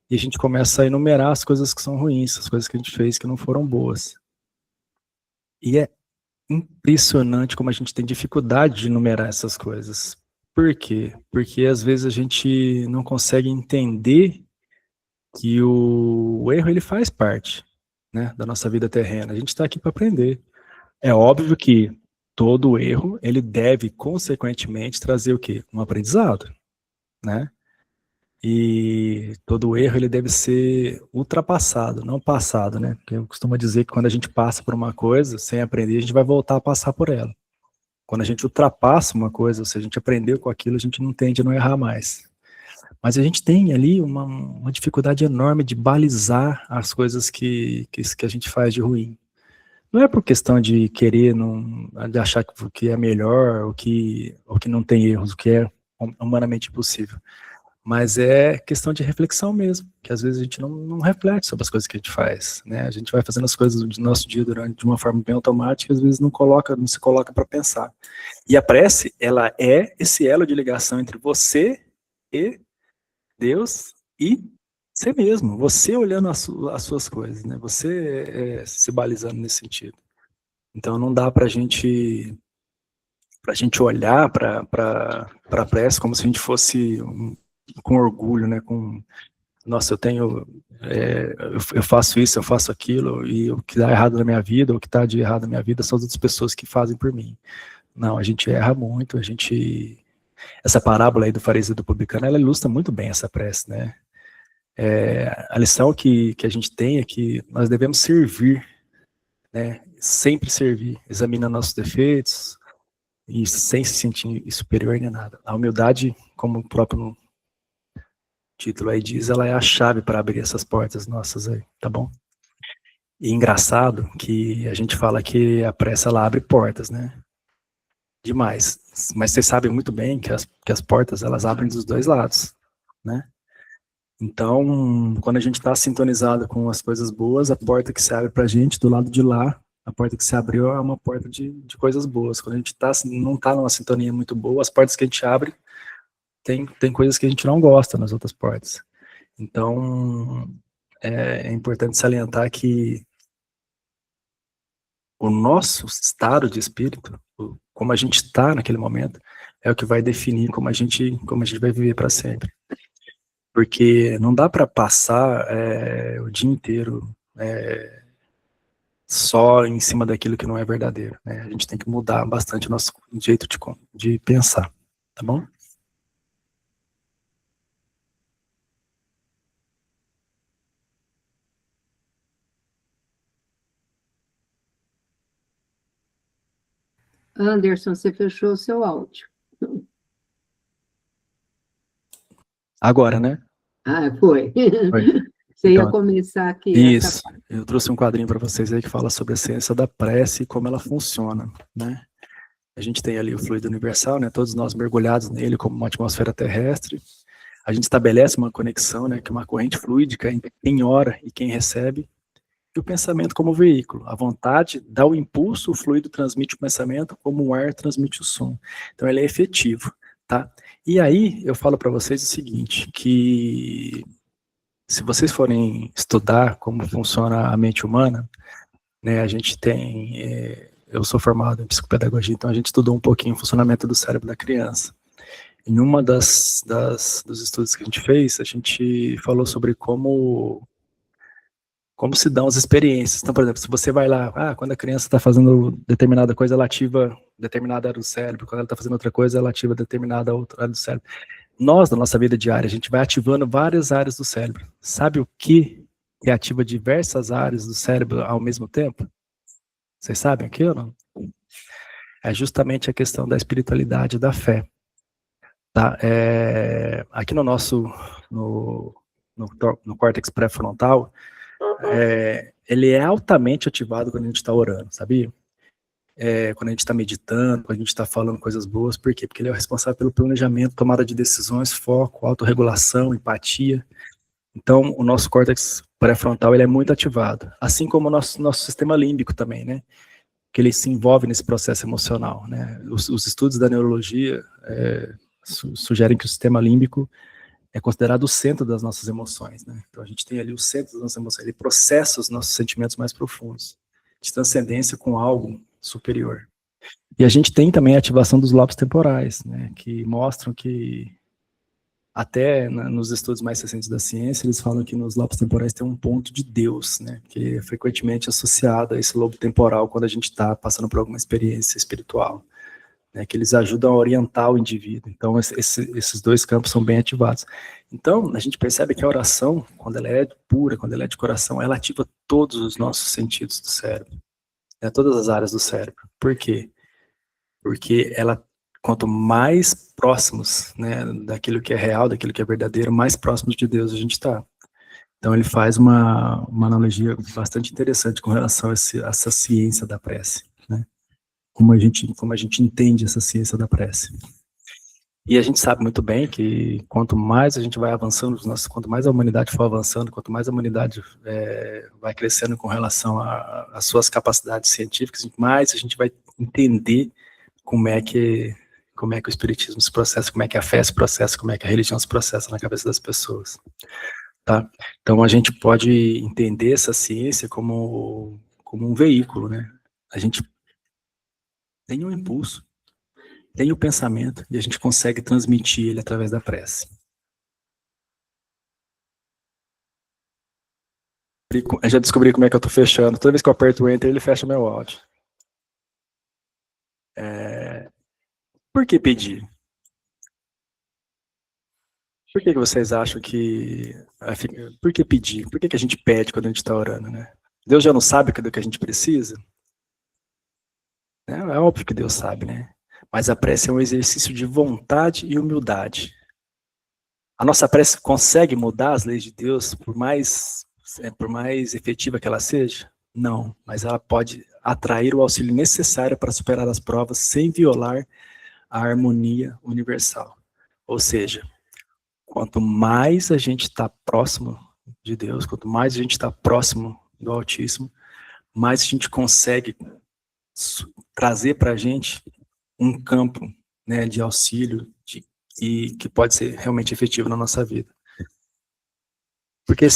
Speaker 5: e a gente começa a enumerar as coisas que são ruins, as coisas que a gente fez que não foram boas. E é impressionante como a gente tem dificuldade de enumerar essas coisas. Por quê? Porque às vezes a gente não consegue entender que o erro ele faz parte, né, da nossa vida terrena. A gente está aqui para aprender. É óbvio que todo erro ele deve consequentemente trazer o quê? Um aprendizado, né? E todo erro ele deve ser ultrapassado, não passado, né? Porque eu costumo dizer que quando a gente passa por uma coisa sem aprender, a gente vai voltar a passar por ela. Quando a gente ultrapassa uma coisa, ou seja, a gente aprendeu com aquilo, a gente não tende a não errar mais. Mas a gente tem ali uma dificuldade enorme de balizar as coisas que a gente faz de ruim. Não é por questão de querer, de achar que é melhor, ou que não tem erros, o que é humanamente impossível. Mas é questão de reflexão mesmo, que às vezes a gente não reflete sobre as coisas que a gente faz, né? A gente vai fazendo as coisas do nosso dia de uma forma bem automática, e às vezes não se coloca para pensar. E a prece, ela é esse elo de ligação entre você e Deus e você mesmo, você olhando as suas coisas, né? Você se balizando nesse sentido. Então não dá para a gente olhar para a prece como se a gente fosse com orgulho, né? nossa, eu faço isso, eu faço aquilo, e o que dá errado na minha vida, o que está de errado na minha vida são as outras pessoas que fazem por mim. Não, a gente erra muito, essa parábola aí do fariseu e do publicano, ela ilustra muito bem essa prece, né? A lição que a gente tem é que nós devemos servir, né? Sempre servir, examinando nossos defeitos e sem se sentir superior nem nada. A humildade, como o próprio título aí diz, ela é a chave para abrir essas portas nossas aí, tá bom? E engraçado que a gente fala que a pressa, ela abre portas, né? Demais. Mas vocês sabem muito bem que as portas, elas abrem dos dois lados, né? Então, quando a gente está sintonizado com as coisas boas, a porta que se abre para a gente, do lado de lá, a porta que se abriu é uma porta de coisas boas. Quando a gente não está numa sintonia muito boa, as portas que a gente abre, tem coisas que a gente não gosta nas outras portas. Então, é importante salientar que o nosso estado de espírito, como a gente está naquele momento, é o que vai definir como a gente vai viver para sempre. Porque não dá para passar o dia inteiro só em cima daquilo que não é verdadeiro, né? A gente tem que mudar bastante o nosso jeito de pensar, tá bom?
Speaker 1: Anderson, você fechou o seu áudio.
Speaker 5: Agora, né?
Speaker 1: Ah, foi.
Speaker 5: Foi.
Speaker 1: Você ia
Speaker 5: Então,
Speaker 1: começar aqui
Speaker 5: isso.
Speaker 1: essa parte.
Speaker 5: Eu trouxe um quadrinho para vocês aí que fala sobre a ciência da prece e como ela funciona, né? A gente tem ali o fluido universal, né? Todos nós mergulhados nele como uma atmosfera terrestre. A gente estabelece uma conexão, né? Que é uma corrente fluídica entre quem ora e quem recebe. E o pensamento como veículo. A vontade dá o impulso, o fluido transmite o pensamento, como o ar transmite o som. Então, ele é efetivo, tá? E aí, eu falo para vocês o seguinte, que se vocês forem estudar como funciona a mente humana, né, a gente tem... eu sou formado em psicopedagogia, então a gente estudou um pouquinho o funcionamento do cérebro da criança. Em uma dos estudos que a gente fez, a gente falou sobre como se dão as experiências. Então, por exemplo, se você vai lá, quando a criança está fazendo determinada coisa, ela ativa determinada área do cérebro, quando ela está fazendo outra coisa, ela ativa determinada outra área do cérebro. Nós, na nossa vida diária, a gente vai ativando várias áreas do cérebro. Sabe o que ativa diversas áreas do cérebro ao mesmo tempo? Vocês sabem aqui ou não? É justamente a questão da espiritualidade, da fé. Tá? Aqui no nosso, no córtex pré-frontal, ele é altamente ativado quando a gente está orando, sabia? Quando a gente está meditando, quando a gente está falando coisas boas, por quê? Porque ele é o responsável pelo planejamento, tomada de decisões, foco, autorregulação, empatia. Então, o nosso córtex pré-frontal ele é muito ativado, assim como o nosso sistema límbico também, né? Que ele se envolve nesse processo emocional, né? Os estudos da neurologia sugerem que o sistema límbico é considerado o centro das nossas emoções, né? Então a gente tem ali o centro das nossas emoções, ele processa os nossos sentimentos mais profundos, de transcendência com algo superior. E a gente tem também a ativação dos lobos temporais, né? Que mostram que até nos estudos mais recentes da ciência, eles falam que nos lobos temporais tem um ponto de Deus, né? Que é frequentemente associado a esse lobo temporal quando a gente está passando por alguma experiência espiritual. Né, que eles ajudam a orientar o indivíduo. Então, esses dois campos são bem ativados. Então, a gente percebe que a oração, quando ela é pura, quando ela é de coração, ela ativa todos os nossos sentidos do cérebro, né, todas as áreas do cérebro. Por quê? Porque quanto mais próximos, né, daquilo que é real, daquilo que é verdadeiro, mais próximos de Deus a gente está. Então, ele faz uma analogia bastante interessante com relação a essa ciência da prece, né? Como a gente entende essa ciência da prece. E a gente sabe muito bem que quanto mais a gente vai avançando, quanto mais a humanidade for avançando, quanto mais a humanidade vai crescendo com relação às suas capacidades científicas, mais a gente vai entender como é que o espiritismo se processa, como é que a fé se processa, como é que a religião se processa na cabeça das pessoas. Tá? Então a gente pode entender essa ciência como um veículo, né? A gente tem um impulso, tem o pensamento, e a gente consegue transmitir ele através da prece. já descobri como é que eu tô fechando. Toda vez que eu aperto o Enter, ele fecha meu áudio. Por que pedir? Por que vocês acham que... Por que pedir? Por que a gente pede quando a gente está orando, né? Deus já não sabe do que a gente precisa? É óbvio que Deus sabe, né? Mas a prece é um exercício de vontade e humildade. A nossa prece consegue mudar as leis de Deus, por mais efetiva que ela seja? Não, mas ela pode atrair o auxílio necessário para superar as provas sem violar a harmonia universal. Ou seja, quanto mais a gente está próximo de Deus, quanto mais a gente está próximo do Altíssimo, mais a gente consegue trazer para a gente um campo, né, de auxílio que pode ser realmente efetivo na nossa vida. Porque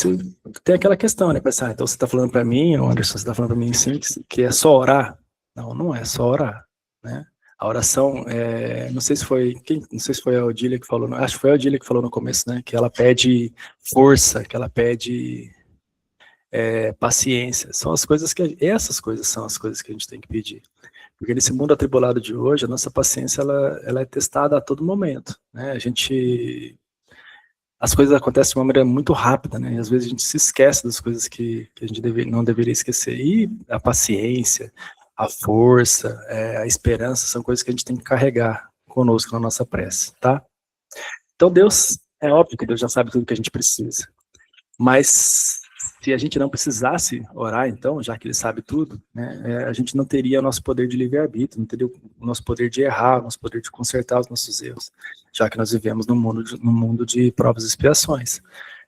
Speaker 5: tem aquela questão, né? Pensar, então você está falando para mim, Anderson, você está falando para mim sim, que é só orar? Não, não é só orar, né? A oração, não sei se foi a Odília que falou, acho que foi a Odília que falou no começo, né? Que ela pede força, que ela pede paciência. Essas coisas são as coisas que a gente tem que pedir. Porque nesse mundo atribulado de hoje, a nossa paciência ela é testada a todo momento, né? As coisas acontecem de uma maneira muito rápida, né? E às vezes a gente se esquece das coisas que a gente não deveria esquecer. E a paciência, a força, a esperança são coisas que a gente tem que carregar conosco na nossa prece, tá? Então Deus, é óbvio que Deus já sabe tudo que a gente precisa. Mas se a gente não precisasse orar, então, já que Ele sabe tudo, né, a gente não teria o nosso poder de livre-arbítrio, não teria o nosso poder de errar, o nosso poder de consertar os nossos erros, já que nós vivemos num mundo de provas e expiações.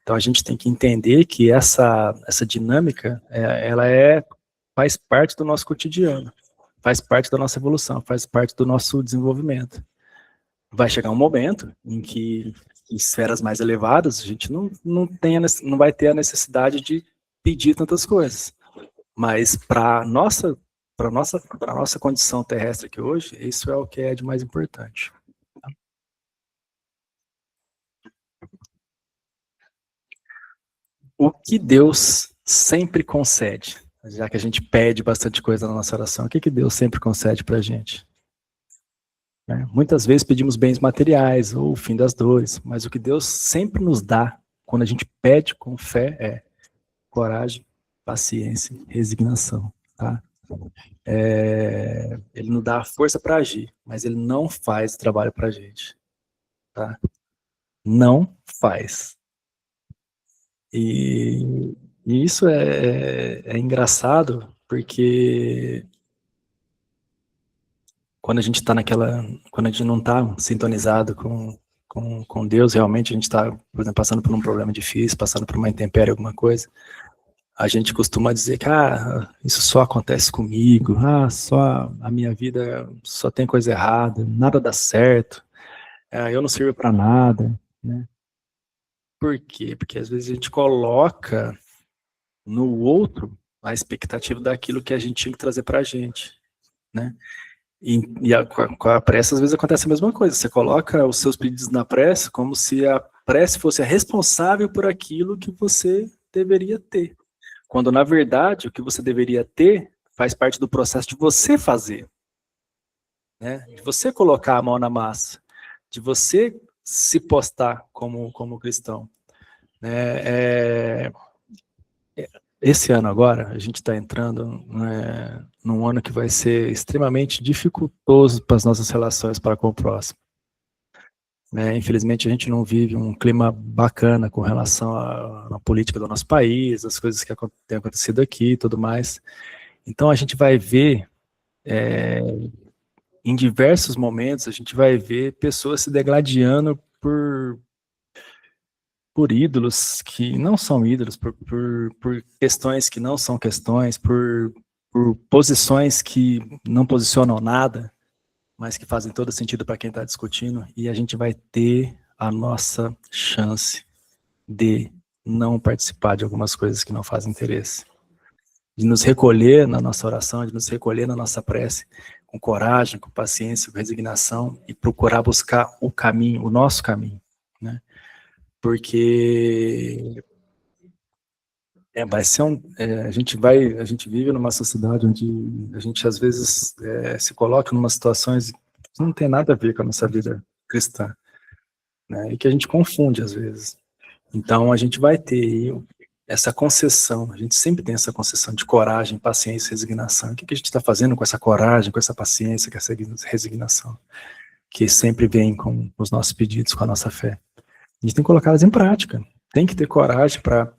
Speaker 5: Então, a gente tem que entender que essa dinâmica, ela faz parte do nosso cotidiano, faz parte da nossa evolução, faz parte do nosso desenvolvimento. Vai chegar um momento em que em esferas mais elevadas, a gente não vai ter a necessidade de pedir tantas coisas. Mas para a nossa condição terrestre aqui hoje, isso é o que é de mais importante. O que Deus sempre concede, já que a gente pede bastante coisa na nossa oração, o que Deus sempre concede para a gente? Muitas vezes pedimos bens materiais ou o fim das dores, mas o que Deus sempre nos dá, quando a gente pede com fé, é coragem, paciência, resignação. Tá? Ele nos dá a força para agir, mas ele não faz o trabalho para a gente. Tá? Não faz. E isso é engraçado, porque quando a gente não está sintonizado com Deus, realmente a gente está, por exemplo, passando por um problema difícil, passando por uma intempérie, alguma coisa, a gente costuma dizer que isso só acontece comigo, só a minha vida só tem coisa errada, nada dá certo, eu não sirvo para nada, né? Por quê? Porque às vezes a gente coloca no outro a expectativa daquilo que a gente tinha que trazer para a gente, né? Com a prece, às vezes acontece a mesma coisa. Você coloca os seus pedidos na prece como se a prece fosse a responsável por aquilo que você deveria ter. Quando, na verdade, o que você deveria ter faz parte do processo de você fazer. Né? De você colocar a mão na massa. De você se postar como cristão. Esse ano agora, a gente está entrando num ano que vai ser extremamente dificultoso para as nossas relações para com o próximo. Infelizmente, a gente não vive um clima bacana com relação à política do nosso país, as coisas que têm acontecido aqui e tudo mais. Então, a gente vai ver, em diversos momentos, a gente vai ver pessoas se degladiando por ídolos que não são ídolos, por questões que não são questões, por posições que não posicionam nada, mas que fazem todo sentido para quem está discutindo, e a gente vai ter a nossa chance de não participar de algumas coisas que não fazem interesse. De nos recolher na nossa oração, de nos recolher na nossa prece, com coragem, com paciência, com resignação, e procurar buscar o caminho, o nosso caminho, né? Porque Vai ser a gente vive numa sociedade onde a gente às vezes se coloca em umas situações que não tem nada a ver com a nossa vida cristã, né? E que a gente confunde às vezes. Então a gente vai ter essa concessão, a gente sempre tem essa concessão de coragem, paciência, resignação. O que a gente está fazendo com essa coragem, com essa paciência, com essa resignação, que sempre vem com os nossos pedidos, com a nossa fé? A gente tem que colocá-las em prática, tem que ter coragem para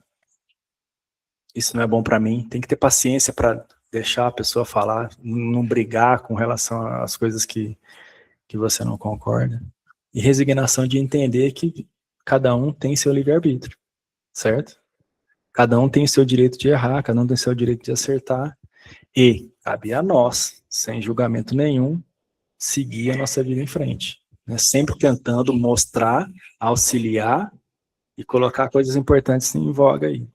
Speaker 5: isso não é bom para mim, tem que ter paciência para deixar a pessoa falar, não brigar com relação às coisas que você não concorda. E resignação de entender que cada um tem seu livre-arbítrio, certo? Cada um tem o seu direito de errar, cada um tem o seu direito de acertar, e cabe a nós, sem julgamento nenhum, seguir a nossa vida em frente, né? Sempre tentando mostrar, auxiliar e colocar coisas importantes em voga aí.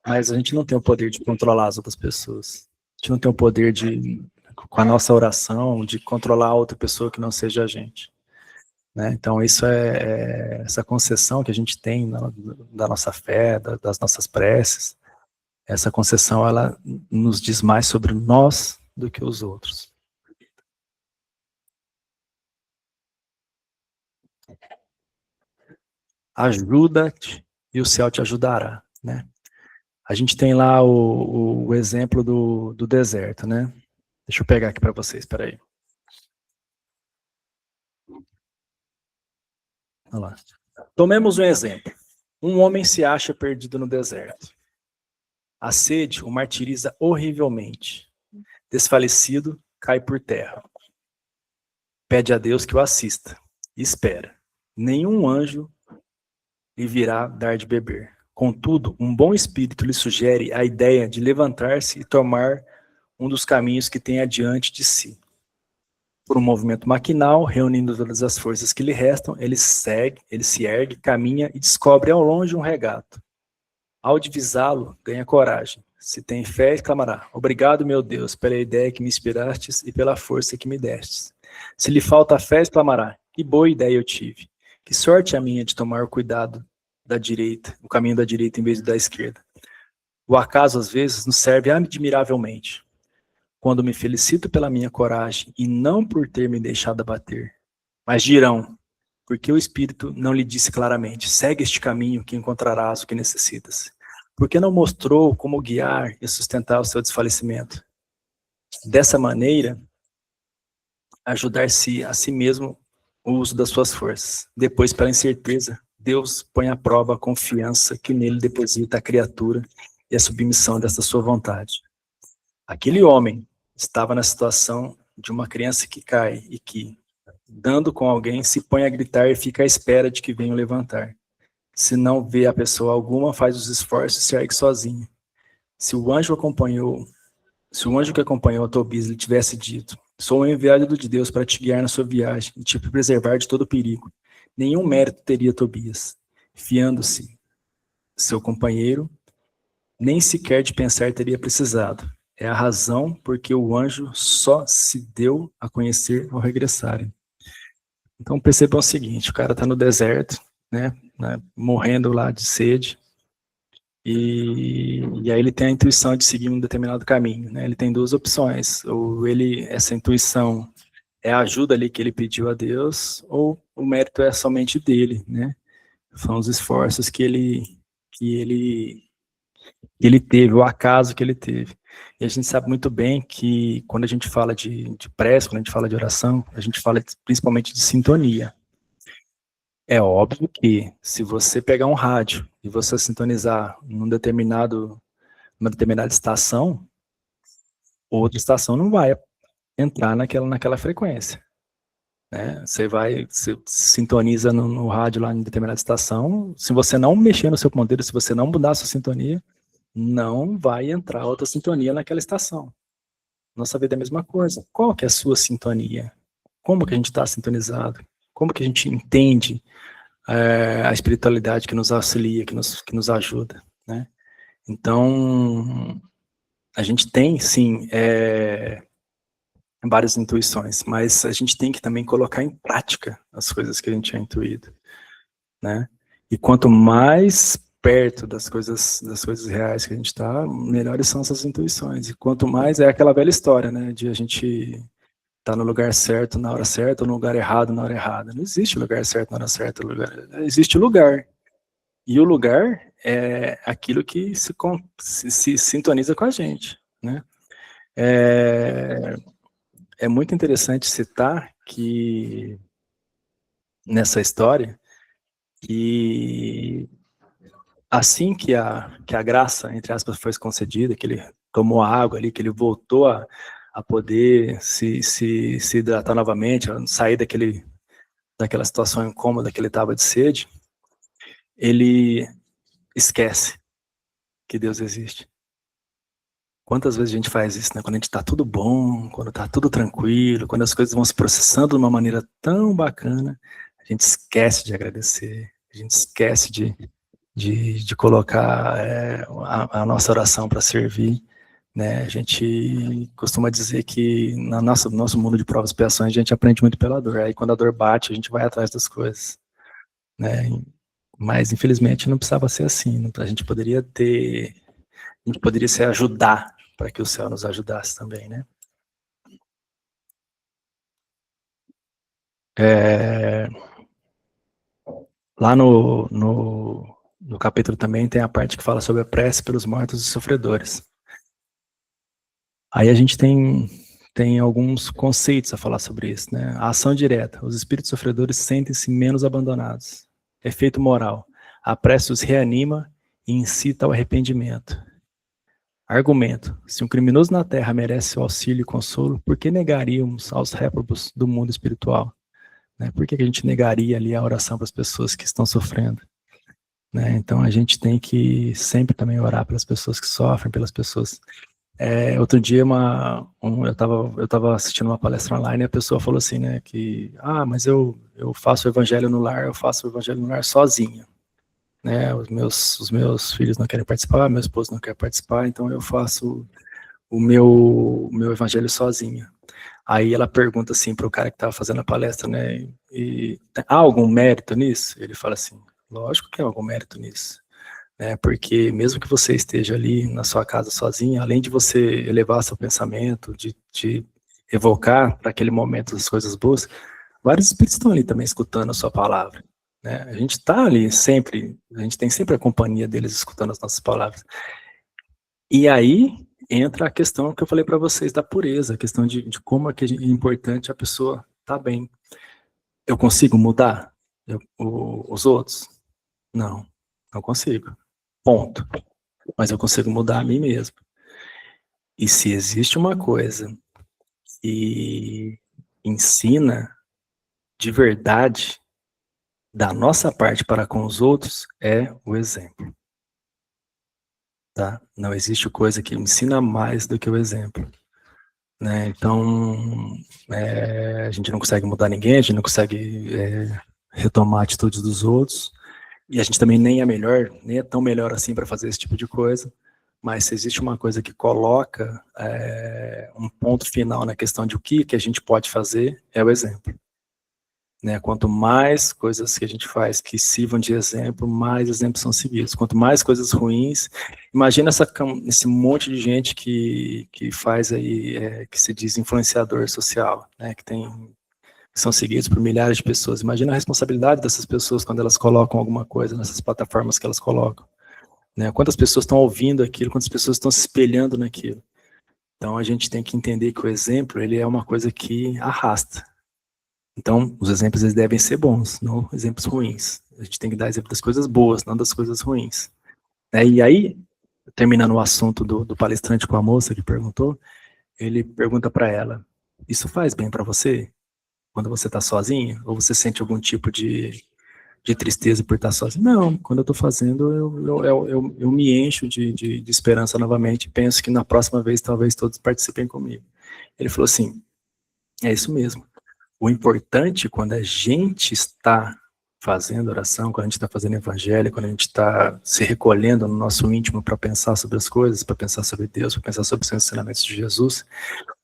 Speaker 5: Mas a gente não tem o poder de controlar as outras pessoas. A gente não tem o poder de, com a nossa oração, de controlar outra pessoa que não seja a gente, né? Então isso essa concessão que a gente tem da nossa fé, das nossas preces, essa concessão, ela nos diz mais sobre nós do que os outros. Ajuda-te e o céu te ajudará, né? A gente tem lá o exemplo do deserto, né? Deixa eu pegar aqui para vocês, espera aí. Olha lá. Tomemos um exemplo. Um homem se acha perdido no deserto. A sede o martiriza horrivelmente. Desfalecido, cai por terra. Pede a Deus que o assista. E espera. Nenhum anjo lhe virá dar de beber. Contudo, um bom espírito lhe sugere a ideia de levantar-se e tomar um dos caminhos que tem adiante de si. Por um movimento maquinal, reunindo todas as forças que lhe restam, ele se ergue, caminha e descobre ao longe um regato. Ao divisá-lo, ganha coragem. Se tem fé, exclamará: obrigado, meu Deus, pela ideia que me inspirastes e pela força que me destes. Se lhe falta fé, exclamará: que boa ideia eu tive. Que sorte a minha de tomar o cuidado da direita, o caminho da direita em vez da esquerda. O acaso, às vezes, nos serve admiravelmente. Quando me felicito pela minha coragem e não por ter me deixado abater. Mas dirão, porque o Espírito não lhe disse claramente: segue este caminho que encontrarás o que necessitas. Porque não mostrou como guiar e sustentar o seu desfalecimento. Dessa maneira, ajudar-se a si mesmo o uso das suas forças. Depois, pela incerteza, Deus põe à prova a confiança que nele deposita a criatura e a submissão desta sua vontade. Aquele homem estava na situação de uma criança que cai e que, dando com alguém, se põe a gritar e fica à espera de que venham levantar. Se não vê a pessoa alguma, faz os esforços e se ergue sozinho. Se o anjo que acompanhou a Tobias lhe tivesse dito: sou o enviado de Deus para te guiar na sua viagem e te preservar de todo perigo, nenhum mérito teria Tobias. Fiando-se seu companheiro, nem sequer de pensar teria precisado. É a razão porque o anjo só se deu a conhecer ao regressarem. Então percebam o seguinte: o cara está no deserto, né, morrendo lá de sede, e aí ele tem a intuição de seguir um determinado caminho, né? Ele tem duas opções: ou essa intuição é a ajuda ali que ele pediu a Deus, ou o mérito é somente dele, né? São os esforços que ele teve, o acaso que ele teve. E a gente sabe muito bem que quando a gente fala de prece, quando a gente fala de oração, a gente fala principalmente de sintonia. É óbvio que se você pegar um rádio e você sintonizar numa determinada estação, outra estação não vai entrar naquela frequência, né? Você sintoniza no rádio lá em determinada estação, se você não mexer no seu ponteiro, se você não mudar a sua sintonia, não vai entrar outra sintonia naquela estação. Nossa vida é a mesma coisa. Qual que é a sua sintonia? Como que a gente está sintonizado? Como que a gente entende a espiritualidade que nos auxilia, que nos ajuda, né? Então, a gente tem, sim, várias intuições, mas a gente tem que também colocar em prática as coisas que a gente é intuído, né? E quanto mais perto das coisas reais que a gente está, melhores são essas intuições. E quanto mais é aquela velha história, né, de a gente estar no lugar certo na hora certa ou no lugar errado na hora errada. Não existe lugar certo na hora certa, existe lugar. E o lugar é aquilo que se sintoniza com a gente, né? É muito interessante citar que nessa história que assim que a graça, entre aspas, foi concedida, que ele tomou a água ali, que ele voltou a poder se hidratar novamente, a sair daquela situação incômoda que ele estava de sede, ele esquece que Deus existe. Quantas vezes a gente faz isso, né? Quando a gente está tudo bom, quando está tudo tranquilo, quando as coisas vão se processando de uma maneira tão bacana, a gente esquece de agradecer, a gente esquece de colocar a nossa oração para servir, né? A gente costuma dizer que no nosso mundo de provas e expiações a gente aprende muito pela dor. Aí quando a dor bate, a gente vai atrás das coisas, né? Mas infelizmente não precisava ser assim. A gente poderia se ajudar para que o céu nos ajudasse também, né? Lá no capítulo também tem a parte que fala sobre a prece pelos mortos e sofredores. Aí a gente tem alguns conceitos a falar sobre isso, né? A ação direta. Os espíritos sofredores sentem-se menos abandonados. Efeito moral. A prece os reanima e incita ao arrependimento. Argumento. Se um criminoso na Terra merece o auxílio e consolo, por que negaríamos aos réprobos do mundo espiritual? Né? Por que a gente negaria ali a oração para as pessoas que estão sofrendo? Né? Então a gente tem que sempre também orar pelas pessoas que sofrem, pelas pessoas... outro dia eu estava assistindo uma palestra online e a pessoa falou assim, né, que, mas eu faço o evangelho no lar, sozinha, né, os meus filhos não querem participar, meu esposo não quer participar, então eu faço o meu evangelho sozinha. Aí ela pergunta assim para o cara que estava fazendo a palestra, né, há algum mérito nisso? Ele fala assim, lógico que há algum mérito nisso. Porque mesmo que você esteja ali na sua casa sozinho, além de você elevar seu pensamento, de evocar para aquele momento as coisas boas, vários espíritos estão ali também escutando a sua palavra. Né? A gente está ali sempre, a gente tem sempre a companhia deles escutando as nossas palavras. E aí entra a questão que eu falei para vocês da pureza, a questão de como é importante a pessoa estar bem. Eu consigo mudar os outros? Não consigo. Ponto. Mas eu consigo mudar a mim mesmo. E se existe uma coisa que ensina de verdade da nossa parte para com os outros, é o exemplo. Tá? Não existe coisa que ensina mais do que o exemplo. Né? Então, a gente não consegue mudar ninguém, a gente não consegue retomar atitudes dos outros, e a gente também nem é tão melhor assim para fazer esse tipo de coisa, mas se existe uma coisa que coloca um ponto final na questão de o que a gente pode fazer, é o exemplo. Né? Quanto mais coisas que a gente faz que sirvam de exemplo, mais exemplos são seguidos. Quanto mais coisas ruins, imagina esse monte de gente que faz aí, que se diz influenciador social, né? que são seguidos por milhares de pessoas. Imagina a responsabilidade dessas pessoas quando elas colocam alguma coisa nessas plataformas que elas colocam. Né? Quantas pessoas estão ouvindo aquilo, quantas pessoas estão se espelhando naquilo. Então a gente tem que entender que o exemplo, ele é uma coisa que arrasta. Então os exemplos eles devem ser bons, não exemplos ruins. A gente tem que dar exemplo das coisas boas, não das coisas ruins. E aí, terminando o assunto do palestrante com a moça que perguntou, ele pergunta para ela, isso faz bem para você? Quando você está sozinho? Ou você sente algum tipo de tristeza por estar sozinho? Não, quando eu estou fazendo, eu me encho de esperança novamente e penso que na próxima vez talvez todos participem comigo. Ele falou assim, é isso mesmo. O importante quando a gente está fazendo oração, quando a gente está fazendo evangelho, quando a gente está se recolhendo no nosso íntimo para pensar sobre as coisas, para pensar sobre Deus, para pensar sobre os ensinamentos de Jesus,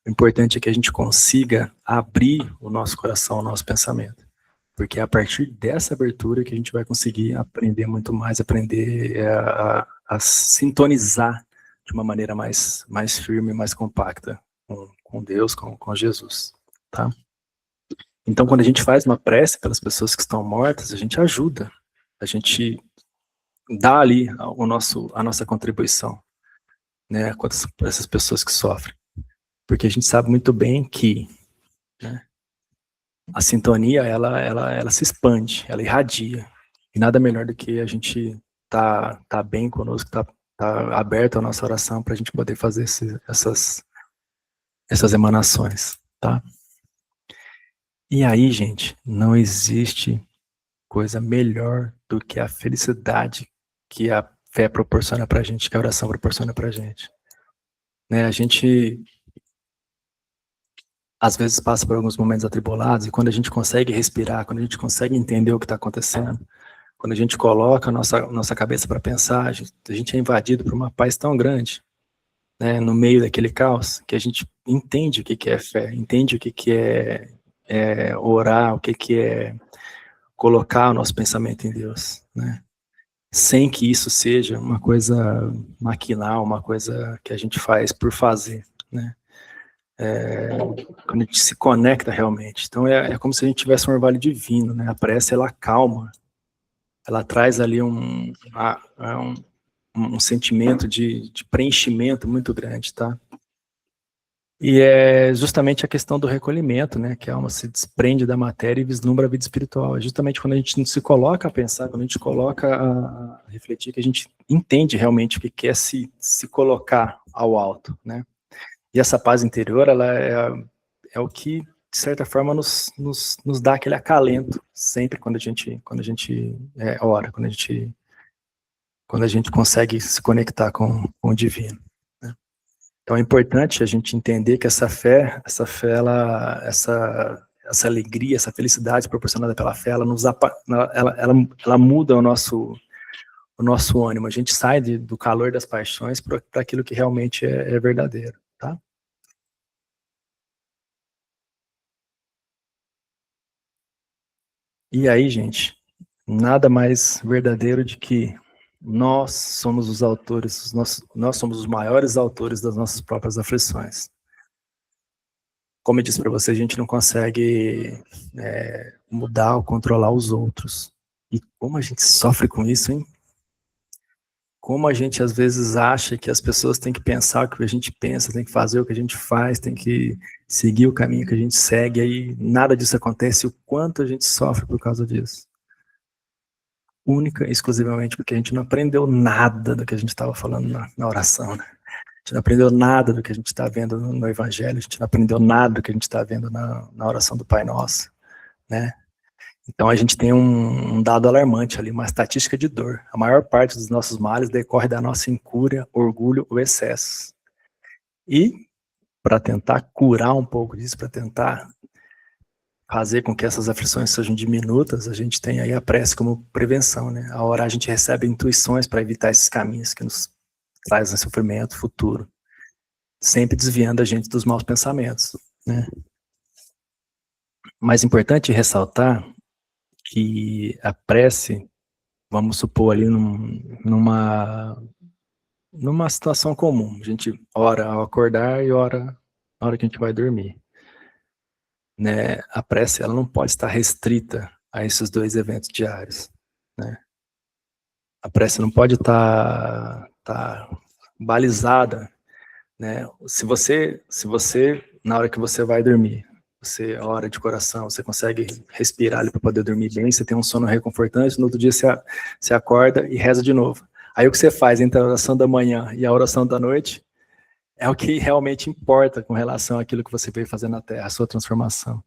Speaker 5: o importante é que a gente consiga abrir o nosso coração, o nosso pensamento. Porque é a partir dessa abertura que a gente vai conseguir aprender muito mais, aprender a sintonizar de uma maneira mais firme, mais compacta com Deus, com Jesus, tá? Então, quando a gente faz uma prece pelas pessoas que estão mortas, a gente ajuda, a gente dá ali a nossa contribuição, né, com essas pessoas que sofrem. Porque a gente sabe muito bem que, né, a sintonia, ela se expande, ela irradia. E nada melhor do que a gente tá bem conosco, tá aberto a nossa oração para a gente poder fazer essas emanações, tá? E aí, gente, não existe coisa melhor do que a felicidade que a fé proporciona pra gente, que a oração proporciona pra gente. Né, a gente às vezes passa por alguns momentos atribulados, e quando a gente consegue respirar, quando a gente consegue entender o que está acontecendo, quando a gente coloca a nossa cabeça para pensar, a gente é invadido por uma paz tão grande, né, no meio daquele caos, que a gente entende o que é fé, entende o que é orar, o que é colocar o nosso pensamento em Deus, né? Sem que isso seja uma coisa maquinal, uma coisa que a gente faz por fazer, né? Quando a gente se conecta realmente. Então é como se a gente tivesse um orvalho divino, né? A prece, ela acalma, ela traz ali um sentimento de preenchimento muito grande, tá? E é justamente a questão do recolhimento, né? Que a alma se desprende da matéria e vislumbra a vida espiritual. É justamente quando a gente não se coloca a pensar, quando a gente coloca a refletir, que a gente entende realmente o que é se colocar ao alto, né? E essa paz interior, ela é o que, de certa forma, nos dá aquele acalento, sempre quando a gente ora, quando a gente consegue se conectar com o divino, né? Então é importante a gente entender que essa fé, essa alegria, essa felicidade proporcionada pela fé, ela muda o nosso ânimo. A gente sai do calor das paixões para aquilo que realmente é verdadeiro, tá? E aí, gente, nada mais verdadeiro de que nós somos os autores, nós somos os maiores autores das nossas próprias aflições. Como eu disse para você, a gente não consegue mudar ou controlar os outros. E como a gente sofre com isso, hein? Como a gente às vezes acha que as pessoas têm que pensar o que a gente pensa, tem que fazer o que a gente faz, tem que seguir o caminho que a gente segue, aí nada disso acontece, o quanto a gente sofre por causa disso. Única e exclusivamente porque a gente não aprendeu nada do que a gente estava falando na oração, né? A gente não aprendeu nada do que a gente está vendo no Evangelho, a gente não aprendeu nada do que a gente está vendo na oração do Pai Nosso, né? Então a gente tem um dado alarmante ali, uma estatística de dor. A maior parte dos nossos males decorre da nossa incúria, orgulho ou excesso. E, para tentar curar um pouco disso, para tentar fazer com que essas aflições sejam diminutas, a gente tem aí a prece como prevenção, né? A orar a gente recebe intuições para evitar esses caminhos que nos trazem sofrimento futuro, sempre desviando a gente dos maus pensamentos, né? Mais importante ressaltar que a prece, vamos supor ali numa situação comum, a gente ora ao acordar e ora na hora que a gente vai dormir, né? A prece, ela não pode estar restrita a esses dois eventos diários, né? A prece não pode estar balizada, né? Se você, na hora que você vai dormir, você ora de coração, você consegue respirar ali para poder dormir bem, você tem um sono reconfortante, no outro dia você acorda e reza de novo. Aí o que você faz entre a oração da manhã e a oração da noite é o que realmente importa com relação àquilo que você veio fazer na Terra, a sua transformação,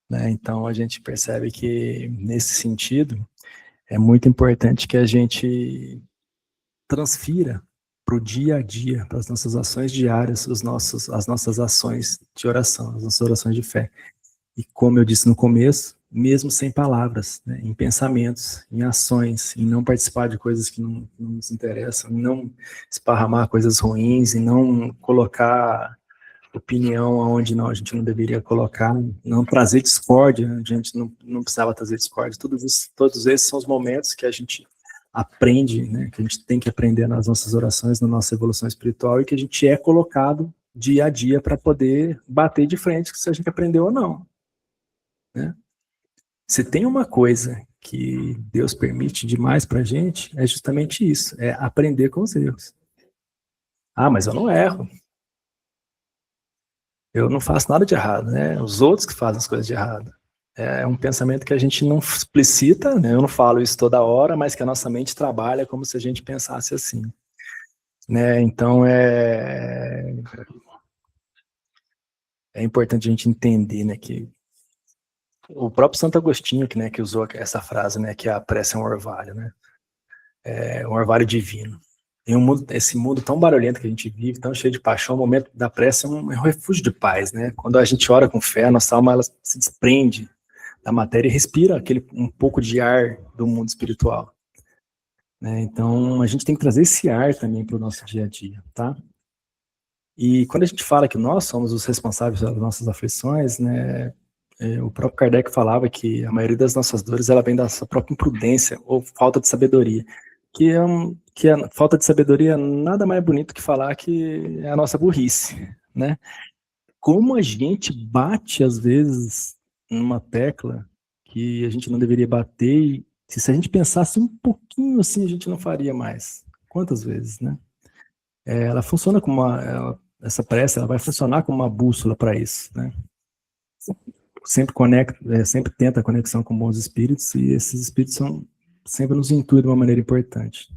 Speaker 5: né? Então a gente percebe que, nesse sentido, é muito importante que a gente transfira para o dia a dia, para as nossas ações diárias, as nossas ações de oração, as nossas orações de fé. E como eu disse no começo, mesmo sem palavras, né, em pensamentos, em ações, em não participar de coisas que não nos interessam, em não esparramar coisas ruins, em não colocar opinião onde a gente não deveria colocar, não trazer discórdia, a gente não precisava trazer discórdia. Todos esses são os momentos que a gente aprende, né, que a gente tem que aprender nas nossas orações, na nossa evolução espiritual, e que a gente é colocado dia a dia para poder bater de frente se a gente aprendeu ou não. Né? Se tem uma coisa que Deus permite demais para a gente, é justamente isso, é aprender com os erros. Ah, mas eu não erro. Eu não faço nada de errado, né? Os outros que fazem as coisas de errado. É um pensamento que a gente não explicita, né? Eu não falo isso toda hora, mas que a nossa mente trabalha como se a gente pensasse assim. Né? Então, é importante a gente entender, né, que o próprio Santo Agostinho, que usou essa frase, né, que a prece é um orvalho, né? É um orvalho divino. Em esse mundo tão barulhento que a gente vive, tão cheio de paixão, o momento da prece é um refúgio de paz, né? Quando a gente ora com fé, nossa alma ela se desprende da matéria e respira um pouco de ar do mundo espiritual. Né? Então, a gente tem que trazer esse ar também para o nosso dia a dia, tá? E quando a gente fala que nós somos os responsáveis pelas nossas aflições, né? O próprio Kardec falava que a maioria das nossas dores ela vem da nossa própria imprudência ou falta de sabedoria. Que a falta de sabedoria nada mais bonito que falar que é a nossa burrice, né? Como a gente bate, às vezes, numa tecla que a gente não deveria bater, e se a gente pensasse um pouquinho assim, a gente não faria mais. Quantas vezes, né? Ela funciona como essa prece, ela vai funcionar como uma bússola para isso, né? Sempre tenta a conexão com bons espíritos, e esses espíritos sempre nos intuem de uma maneira importante.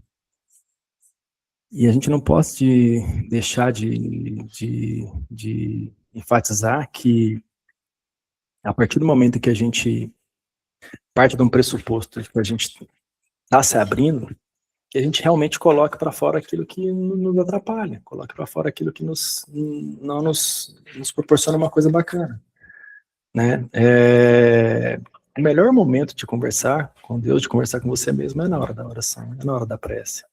Speaker 5: E a gente não pode deixar de enfatizar que, a partir do momento que a gente parte de um pressuposto de que a gente está se abrindo, que a gente realmente coloque para fora aquilo que nos atrapalha, coloque para fora aquilo que não nos proporciona uma coisa bacana. Né? O melhor momento de conversar com Deus, de conversar com você mesmo, é na hora da oração, é na hora da prece.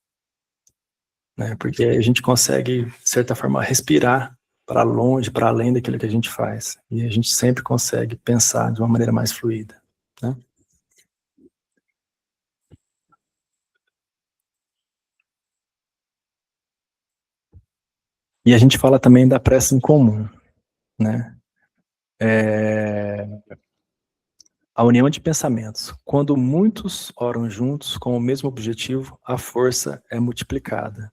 Speaker 5: Né? Porque a gente consegue, de certa forma, respirar para longe, para além daquilo que a gente faz. E a gente sempre consegue pensar de uma maneira mais fluida. Né? E a gente fala também da prece em comum. Né? A união de pensamentos. Quando muitos oram juntos com o mesmo objetivo, a força é multiplicada.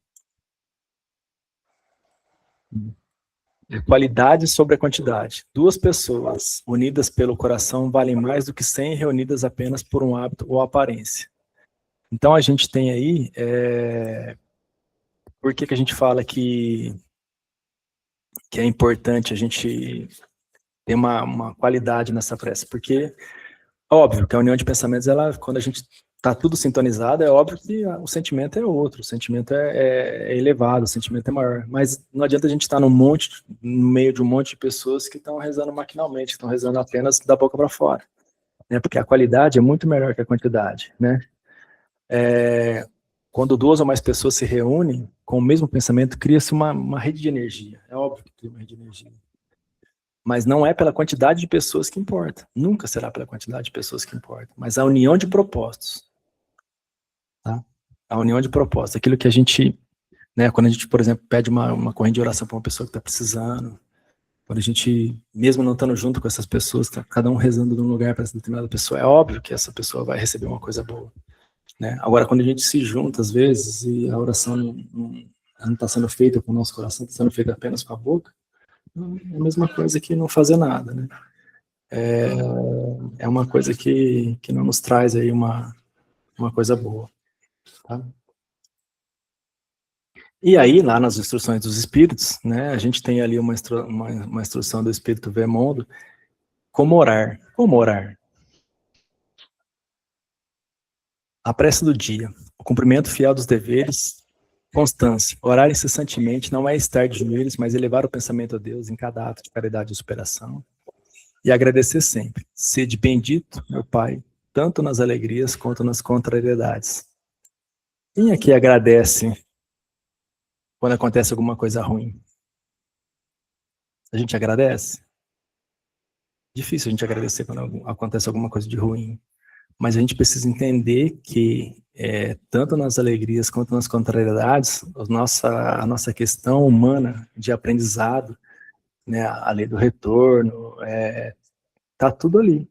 Speaker 5: Qualidade sobre a quantidade. 2 pessoas unidas pelo coração valem mais do que 100 reunidas apenas por um hábito ou aparência. Então a gente tem aí, por que a gente fala que é importante a gente ter uma qualidade nessa prece? Porque, óbvio, que a união de pensamentos, quando a gente está tudo sintonizado, é óbvio que o sentimento é outro, o sentimento é elevado, o sentimento é maior, mas não adianta a gente estar no meio de um monte de pessoas que estão rezando maquinalmente, que estão rezando apenas da boca para fora, né? Porque a qualidade é muito melhor que a quantidade, né? Quando 2 ou mais pessoas se reúnem com o mesmo pensamento, cria-se uma rede de energia, é óbvio que cria uma rede de energia. Mas não é pela quantidade de pessoas que importa, nunca será pela quantidade de pessoas que importa, mas a união de propósitos. Tá? A união de propósitos, aquilo que a gente, né, quando a gente, por exemplo, pede uma corrente de oração para uma pessoa que está precisando, quando a gente, mesmo não estando junto com essas pessoas, tá cada um rezando num lugar para essa determinada pessoa, é óbvio que essa pessoa vai receber uma coisa boa. Né? Agora, quando a gente se junta, às vezes, e a oração não está sendo feita com o nosso coração, está sendo feita apenas com a boca, é a mesma coisa que não fazer nada. Né? É uma coisa que não nos traz aí uma coisa boa. Tá? E aí, lá nas instruções dos espíritos, né, a gente tem ali uma instrução do espírito Vemondo, como orar. Como orar? A prece do dia, o cumprimento fiel dos deveres, constância. Orar incessantemente não é estar de joelhos, mas elevar o pensamento a Deus em cada ato de caridade e superação. E agradecer sempre. Sede bendito, meu Pai, tanto nas alegrias quanto nas contrariedades. Quem aqui agradece quando acontece alguma coisa ruim? A gente agradece? Difícil a gente agradecer quando acontece alguma coisa de ruim. Mas a gente precisa entender que, tanto nas alegrias quanto nas contrariedades, a nossa questão humana de aprendizado, né, a lei do retorno, tá tudo ali.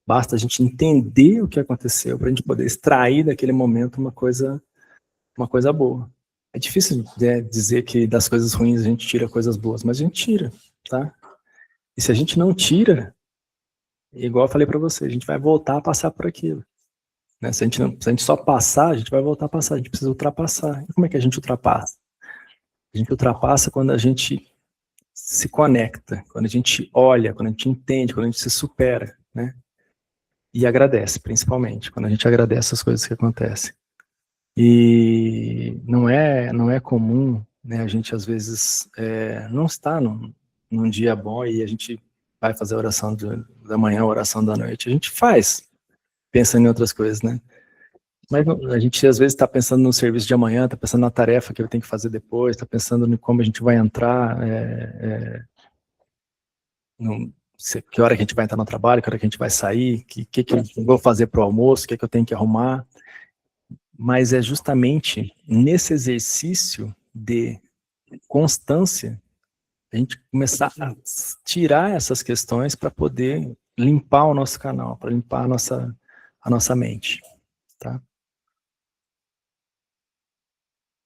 Speaker 5: Basta a gente entender o que aconteceu para a gente poder extrair daquele momento uma coisa boa. É difícil, né, dizer que das coisas ruins a gente tira coisas boas, mas a gente tira, tá? E se a gente não tira, igual eu falei para você, a gente vai voltar a passar por aquilo. Né? Se a gente só passar, a gente vai voltar a passar, a gente precisa ultrapassar. E como é que a gente ultrapassa? A gente ultrapassa quando a gente se conecta, quando a gente olha, quando a gente entende, quando a gente se supera, né? E agradece, principalmente, quando a gente agradece as coisas que acontecem. E não é comum, né, a gente às vezes não está num dia bom e a gente vai fazer a oração da manhã, a oração da noite. A gente faz, pensando em outras coisas, né? Mas a gente às vezes está pensando no serviço de amanhã, está pensando na tarefa que eu tenho que fazer depois, está pensando em como a gente vai entrar, que hora que a gente vai entrar no trabalho, que hora que a gente vai sair, que eu vou fazer para o almoço, o que eu tenho que arrumar. Mas é justamente nesse exercício de constância a gente começar a tirar essas questões para poder limpar o nosso canal, para limpar a nossa mente, tá?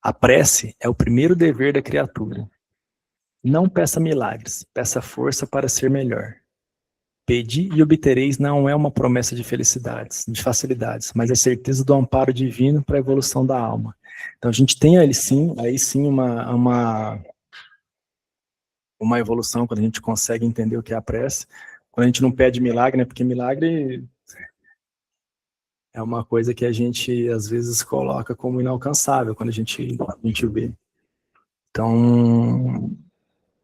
Speaker 5: A prece é o primeiro dever da criatura. Não peça milagres, peça força para ser melhor. Pedi e obtereis não é uma promessa de felicidades, de facilidades, mas a certeza do amparo divino para a evolução da alma. Então a gente tem aí sim uma evolução quando a gente consegue entender o que é a prece. Quando a gente não pede milagre, né? Porque milagre é uma coisa que a gente às vezes coloca como inalcançável quando a gente vê. Então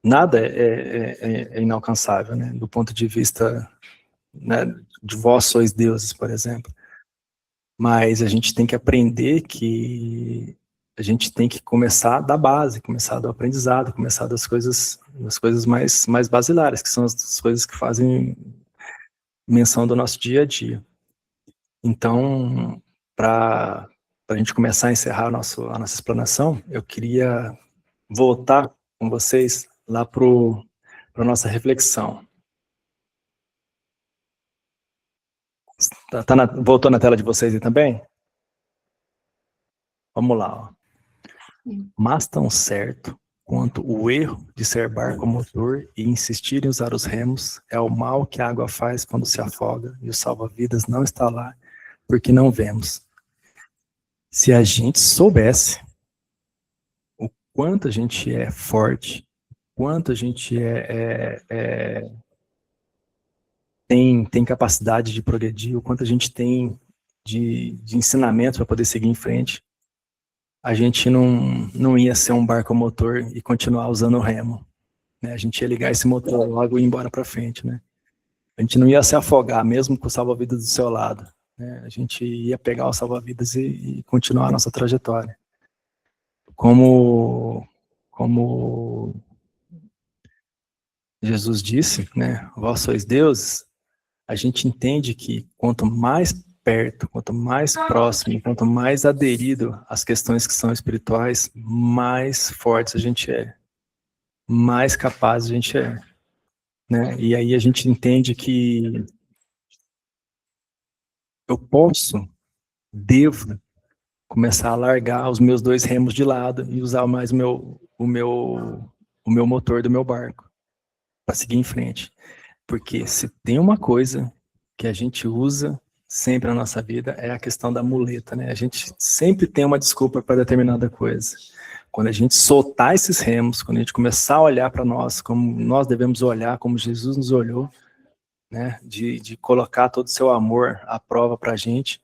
Speaker 5: nada é inalcançável, né? Do ponto de vista, né, de vós sois deuses, por exemplo. Mas a gente tem que aprender que a gente tem que começar da base, começar do aprendizado, começar das coisas mais basilares, que são as coisas que fazem menção do nosso dia a dia. Então, para a gente começar a encerrar a nossa explanação, eu queria voltar com vocês lá para a nossa reflexão. Voltou na tela de vocês aí também? Vamos lá. Ó. Mas tão certo quanto o erro de ser barco motor e insistir em usar os remos é o mal que a água faz quando se afoga e o salva-vidas não está lá porque não vemos. Se a gente soubesse o quanto a gente é forte, quanto a gente tem capacidade de progredir, o quanto a gente tem de ensinamento para poder seguir em frente, a gente não ia ser um barco motor e continuar usando o remo. Né? A gente ia ligar esse motor logo e ir embora para frente. Né? A gente não ia se afogar, mesmo com o salva-vidas do seu lado. Né? A gente ia pegar o salva-vidas e continuar a nossa trajetória. Como Jesus disse, né? Vós sois deuses, a gente entende que quanto mais perto, quanto mais próximo, quanto mais aderido às questões que são espirituais, mais fortes a gente é, mais capaz a gente é, né? E aí a gente entende que eu devo começar a largar os meus dois remos de lado e usar mais o meu motor do meu barco para seguir em frente. Porque se tem uma coisa que a gente usa sempre na nossa vida é a questão da muleta, né? A gente sempre tem uma desculpa para determinada coisa. Quando a gente soltar esses remos, quando a gente começar a olhar para nós como nós devemos olhar, como Jesus nos olhou, né? De colocar todo o seu amor à prova para a gente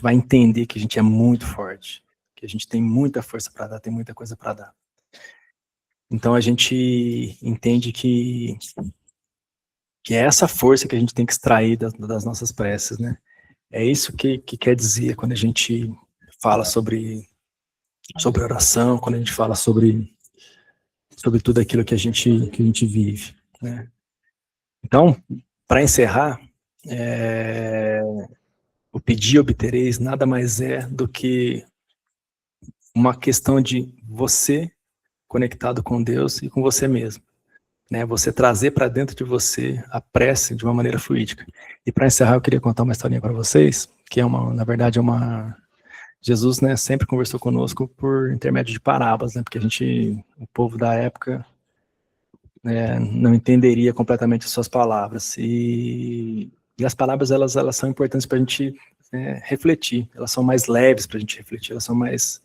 Speaker 5: vai entender que a gente é muito forte, que a gente tem muita força para dar, tem muita coisa para dar. Então a gente entende que é essa força que a gente tem que extrair das nossas preces, né? É isso que quer dizer quando a gente fala sobre oração, quando a gente fala sobre sobre tudo aquilo que a gente vive, né? Então, para encerrar, o pedir obtereis nada mais é do que uma questão de você conectado com Deus e com você mesmo, né? Você trazer para dentro de você a prece de uma maneira fluídica. E para encerrar, eu queria contar uma historinha para vocês, que na verdade, Jesus, né, sempre conversou conosco por intermédio de parábolas, né? Porque o povo da época, né, não entenderia completamente as suas palavras. E as palavras, elas são importantes para a gente refletir. Elas são mais leves para a gente refletir. Elas são mais...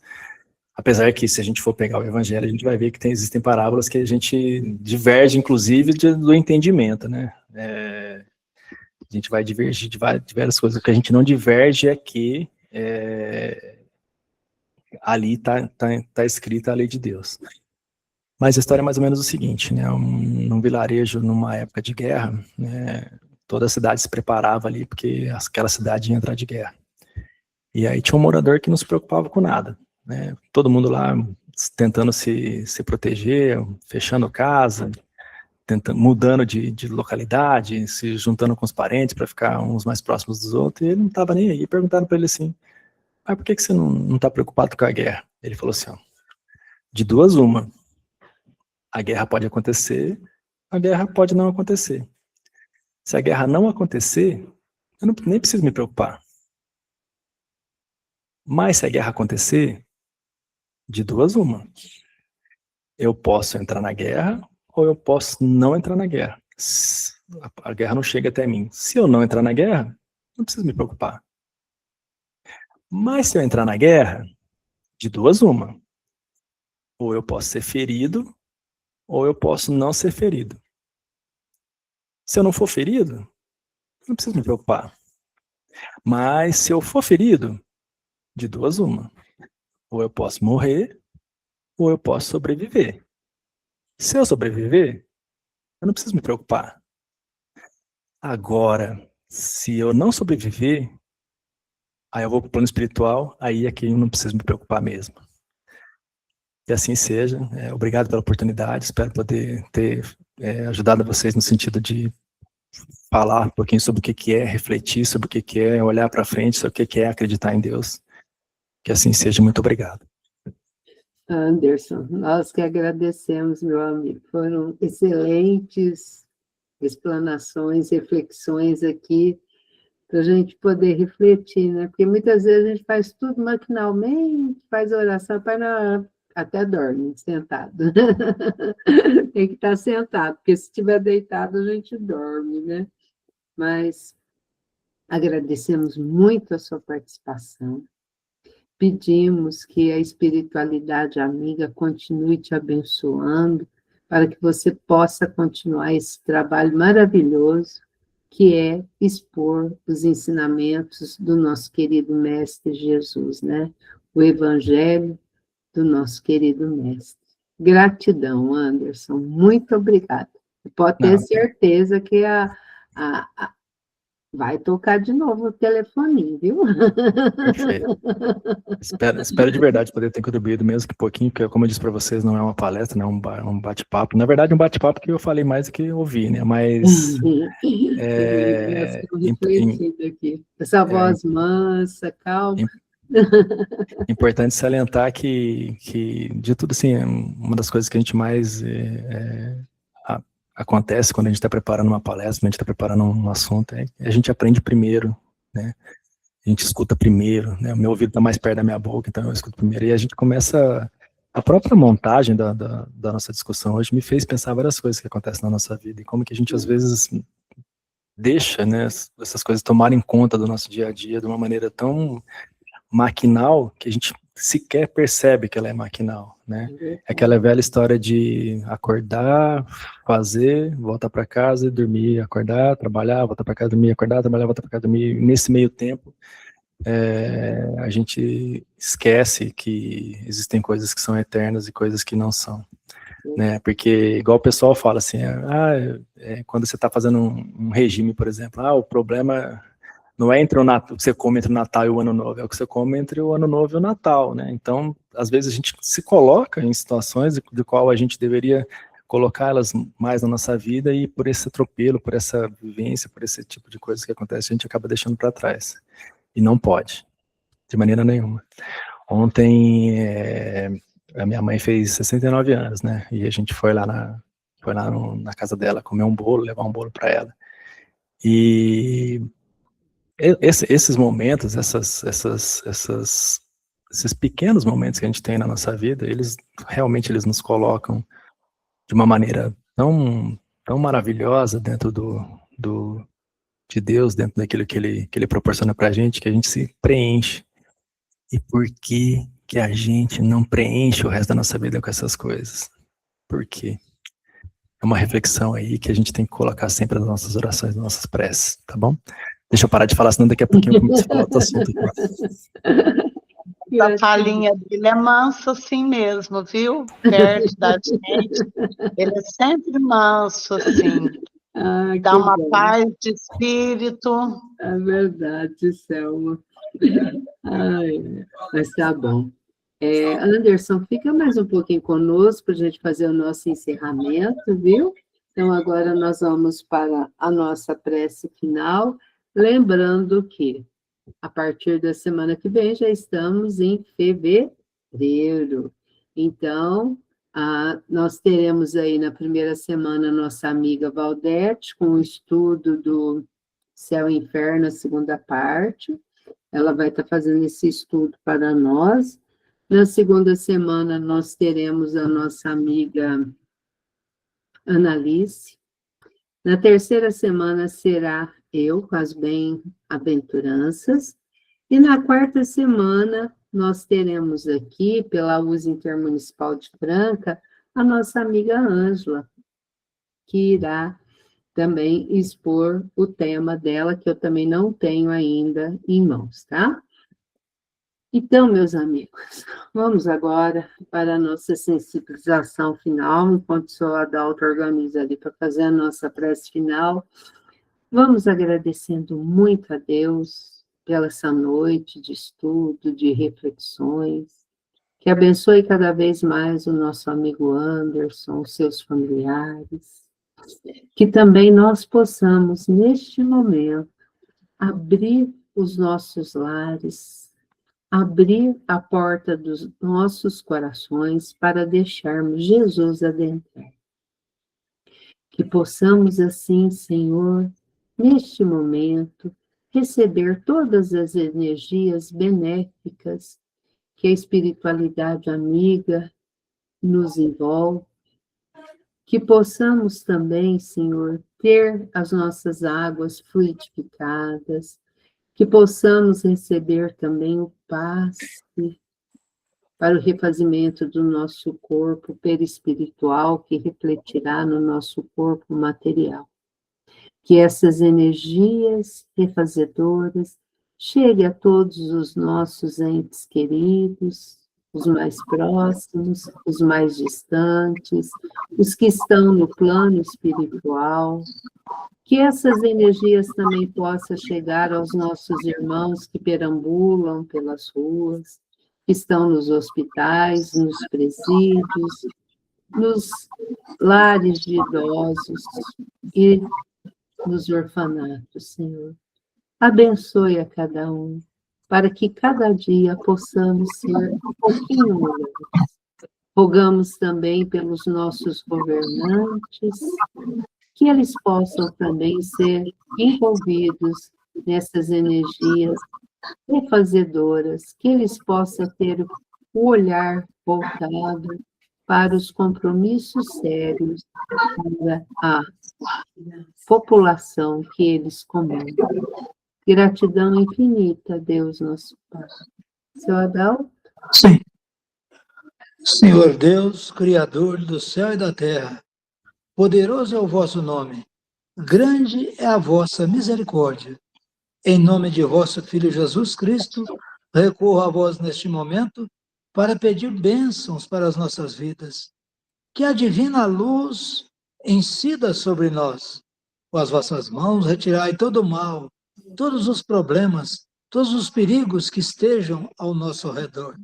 Speaker 5: Apesar que, se a gente for pegar o Evangelho, a gente vai ver que existem parábolas que a gente diverge, inclusive, do entendimento, né? A gente vai divergir de várias coisas. O que a gente não diverge é que ali está escrita a lei de Deus. Mas a história é mais ou menos o seguinte, né? Num vilarejo, numa época de guerra, né, toda a cidade se preparava ali, porque aquela cidade ia entrar de guerra. E aí tinha um morador que não se preocupava com nada, né? Todo mundo lá tentando se proteger, fechando casa, mudando de localidade, se juntando com os parentes para ficar uns mais próximos dos outros, e ele não estava nem aí. Perguntaram para ele assim, mas por que você não está preocupado com a guerra? Ele falou assim, ó, de duas uma, a guerra pode acontecer, a guerra pode não acontecer. Se a guerra não acontecer, eu nem preciso me preocupar. Mas se a guerra acontecer, de duas uma, eu posso entrar na guerra ou eu posso não entrar na guerra. A guerra não chega até mim. Se eu não entrar na guerra, não preciso me preocupar. Mas se eu entrar na guerra, de duas uma, ou eu posso ser ferido ou eu posso não ser ferido. Se eu não for ferido, não preciso me preocupar. Mas se eu for ferido, de duas uma, ou eu posso morrer ou eu posso sobreviver. Se eu sobreviver, eu não preciso me preocupar. Agora, se eu não sobreviver, aí eu vou para o plano espiritual, aí é que eu não preciso me preocupar mesmo. Que assim seja. Obrigado pela oportunidade, espero poder ter ajudado vocês no sentido de falar um pouquinho sobre o que é refletir, sobre o que é olhar para frente, sobre o que é acreditar em Deus. Que assim seja, muito obrigado.
Speaker 1: Anderson, nós que agradecemos, meu amigo, foram excelentes explanações, reflexões aqui, para a gente poder refletir, né? Porque muitas vezes a gente faz tudo maquinalmente, faz oração, até dorme sentado. Tem que estar sentado, porque se estiver deitado a gente dorme, né? Mas agradecemos muito a sua participação. Pedimos que a espiritualidade amiga continue te abençoando, para que você possa continuar esse trabalho maravilhoso, que é expor os ensinamentos do nosso querido Mestre Jesus, né? O Evangelho do nosso querido Mestre. Gratidão, Anderson, muito obrigada. Pode ter certeza que vai tocar de novo o telefoninho, viu?
Speaker 5: Perfeito. Espero de verdade poder ter contribuído, mesmo que pouquinho, porque, como eu disse para vocês, não é uma palestra, não é um bate-papo. Na verdade, um bate-papo que eu falei mais do que eu ouvi, né? Mas
Speaker 1: aqui. Essa voz mansa, calma.
Speaker 5: Importante salientar que de tudo, assim, uma das coisas que a gente mais acontece quando a gente está preparando uma palestra, quando a gente está preparando um assunto, a gente aprende primeiro, né? A gente escuta primeiro, né? O meu ouvido está mais perto da minha boca, então eu escuto primeiro, e a gente começa... A própria montagem da nossa discussão hoje me fez pensar várias coisas que acontecem na nossa vida, e como que a gente, às vezes, deixa, né, essas coisas tomarem conta do nosso dia a dia de uma maneira tão maquinal que a gente sequer percebe que ela é maquinal, né? É aquela velha história de acordar, fazer, voltar para casa e dormir, acordar, trabalhar, voltar para casa, dormir, acordar, trabalhar, voltar para casa, dormir. Nesse meio tempo, a gente esquece que existem coisas que são eternas e coisas que não são, né? Porque, igual o pessoal fala assim, quando você está fazendo um regime, por exemplo, o problema Não é entre o Natal, o que você come entre o Natal e o Ano Novo, é o que você come entre o Ano Novo e o Natal, né? Então, às vezes a gente se coloca em situações de qual a gente deveria colocá-las mais na nossa vida e por esse atropelo, por essa vivência, por esse tipo de coisa que acontece, a gente acaba deixando para trás. E não pode, de maneira nenhuma. Ontem, a minha mãe fez 69 anos, né? E a gente foi lá na casa dela comer um bolo, levar um bolo para ela. E esses momentos, esses pequenos momentos que a gente tem na nossa vida, eles realmente nos colocam de uma maneira tão maravilhosa dentro de Deus, dentro daquilo que ele proporciona pra gente, que a gente se preenche. E por que a gente não preenche o resto da nossa vida com essas coisas? Por quê? É uma reflexão aí que a gente tem que colocar sempre nas nossas orações, nas nossas preces, tá bom? Deixa eu parar de falar, senão daqui a pouquinho eu começo a falar outro assunto aqui.
Speaker 6: A falinha dele é manso assim mesmo, viu? Perto da gente. Ele é sempre manso, assim. Dá uma paz de espírito.
Speaker 1: É verdade, Selma. Ai, mas tá bom. Anderson, fica mais um pouquinho conosco para a gente fazer o nosso encerramento, viu? Então, agora nós vamos para a nossa prece final, lembrando que a partir da semana que vem já estamos em fevereiro. Então, nós teremos aí na primeira semana a nossa amiga Valdete com o estudo do Céu e Inferno, a segunda parte. Ela vai estar fazendo esse estudo para nós. Na segunda semana, nós teremos a nossa amiga Analice. Na terceira semana, será eu, com as bem-aventuranças. E na quarta semana, nós teremos aqui, pela USA Intermunicipal de Franca, a nossa amiga Ângela, que irá também expor o tema dela, que eu também não tenho ainda em mãos, tá? Então, meus amigos, vamos agora para a nossa sensibilização final, enquanto o senhor Adalto organiza ali para fazer a nossa prece final. Vamos agradecendo muito a Deus pela essa noite de estudo, de reflexões, que abençoe cada vez mais o nosso amigo Anderson, os seus familiares, que também nós possamos, neste momento, abrir os nossos lares, abrir a porta dos nossos corações para deixarmos Jesus adentrar. Que possamos assim, Senhor, neste momento, receber todas as energias benéficas que a espiritualidade amiga nos envolve, que possamos também, Senhor, ter as nossas águas fluidificadas, que possamos receber também o passe para o refazimento do nosso corpo perispiritual, que refletirá no nosso corpo material. Que essas energias refazedoras cheguem a todos os nossos entes queridos, os mais próximos, os mais distantes, os que estão no plano espiritual, que essas energias também possam chegar aos nossos irmãos que perambulam pelas ruas, que estão nos hospitais, nos presídios, nos lares de idosos e nos orfanatos, Senhor. Abençoe a cada um, para que cada dia possamos ser um pouquinho melhores. Rogamos também pelos nossos governantes, que eles possam também ser envolvidos nessas energias refazedoras, que eles possam ter o olhar voltado para os compromissos sérios para a população que eles comandam. Gratidão infinita, Deus nosso Pai. Seu Adalto?
Speaker 7: Sim. Senhor Deus, Criador do céu e da terra, poderoso é o vosso nome, grande é a vossa misericórdia. Em nome de vosso Filho Jesus Cristo, recorro a vós neste momento para pedir bênçãos para as nossas vidas. Que a divina luz incida sobre nós. Com as vossas mãos retirai todo o mal, todos os problemas, todos os perigos que estejam ao nosso redor.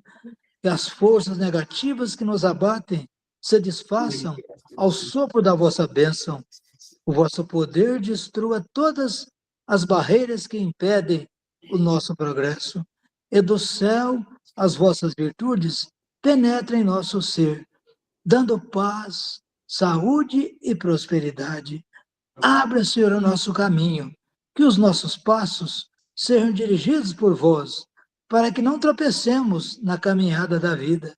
Speaker 7: Que as forças negativas que nos abatem se desfaçam ao sopro da vossa bênção. O vosso poder destrua todas as barreiras que impedem o nosso progresso. E do céu as vossas virtudes penetrem em nosso ser, dando paz, saúde e prosperidade. Abra, Senhor, o nosso caminho, que os nossos passos sejam dirigidos por vós, para que não tropecemos na caminhada da vida.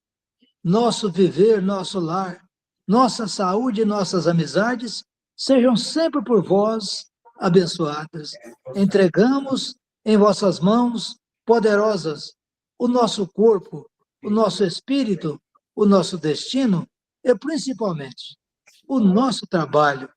Speaker 7: Nosso viver, nosso lar, nossa saúde e nossas amizades sejam sempre por vós abençoadas. Entregamos em vossas mãos poderosas o nosso corpo, o nosso espírito, o nosso destino e, principalmente, o nosso trabalho,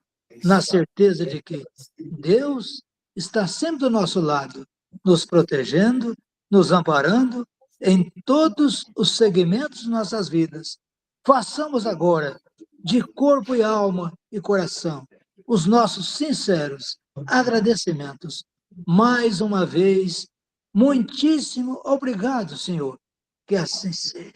Speaker 7: na certeza de que Deus está sempre do nosso lado, nos protegendo, nos amparando em todos os segmentos de nossas vidas. Façamos agora, de corpo e alma e coração, os nossos sinceros agradecimentos. Mais uma vez, muitíssimo obrigado, Senhor. Que assim seja.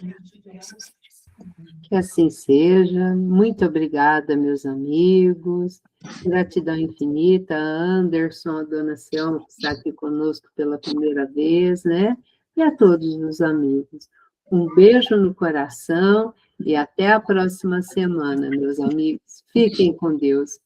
Speaker 1: Que assim seja. Muito obrigada, meus amigos. Gratidão infinita a Anderson, a dona Selma, que está aqui conosco pela primeira vez, né? E a todos os amigos. Um beijo no coração e até a próxima semana, meus amigos. Fiquem com Deus.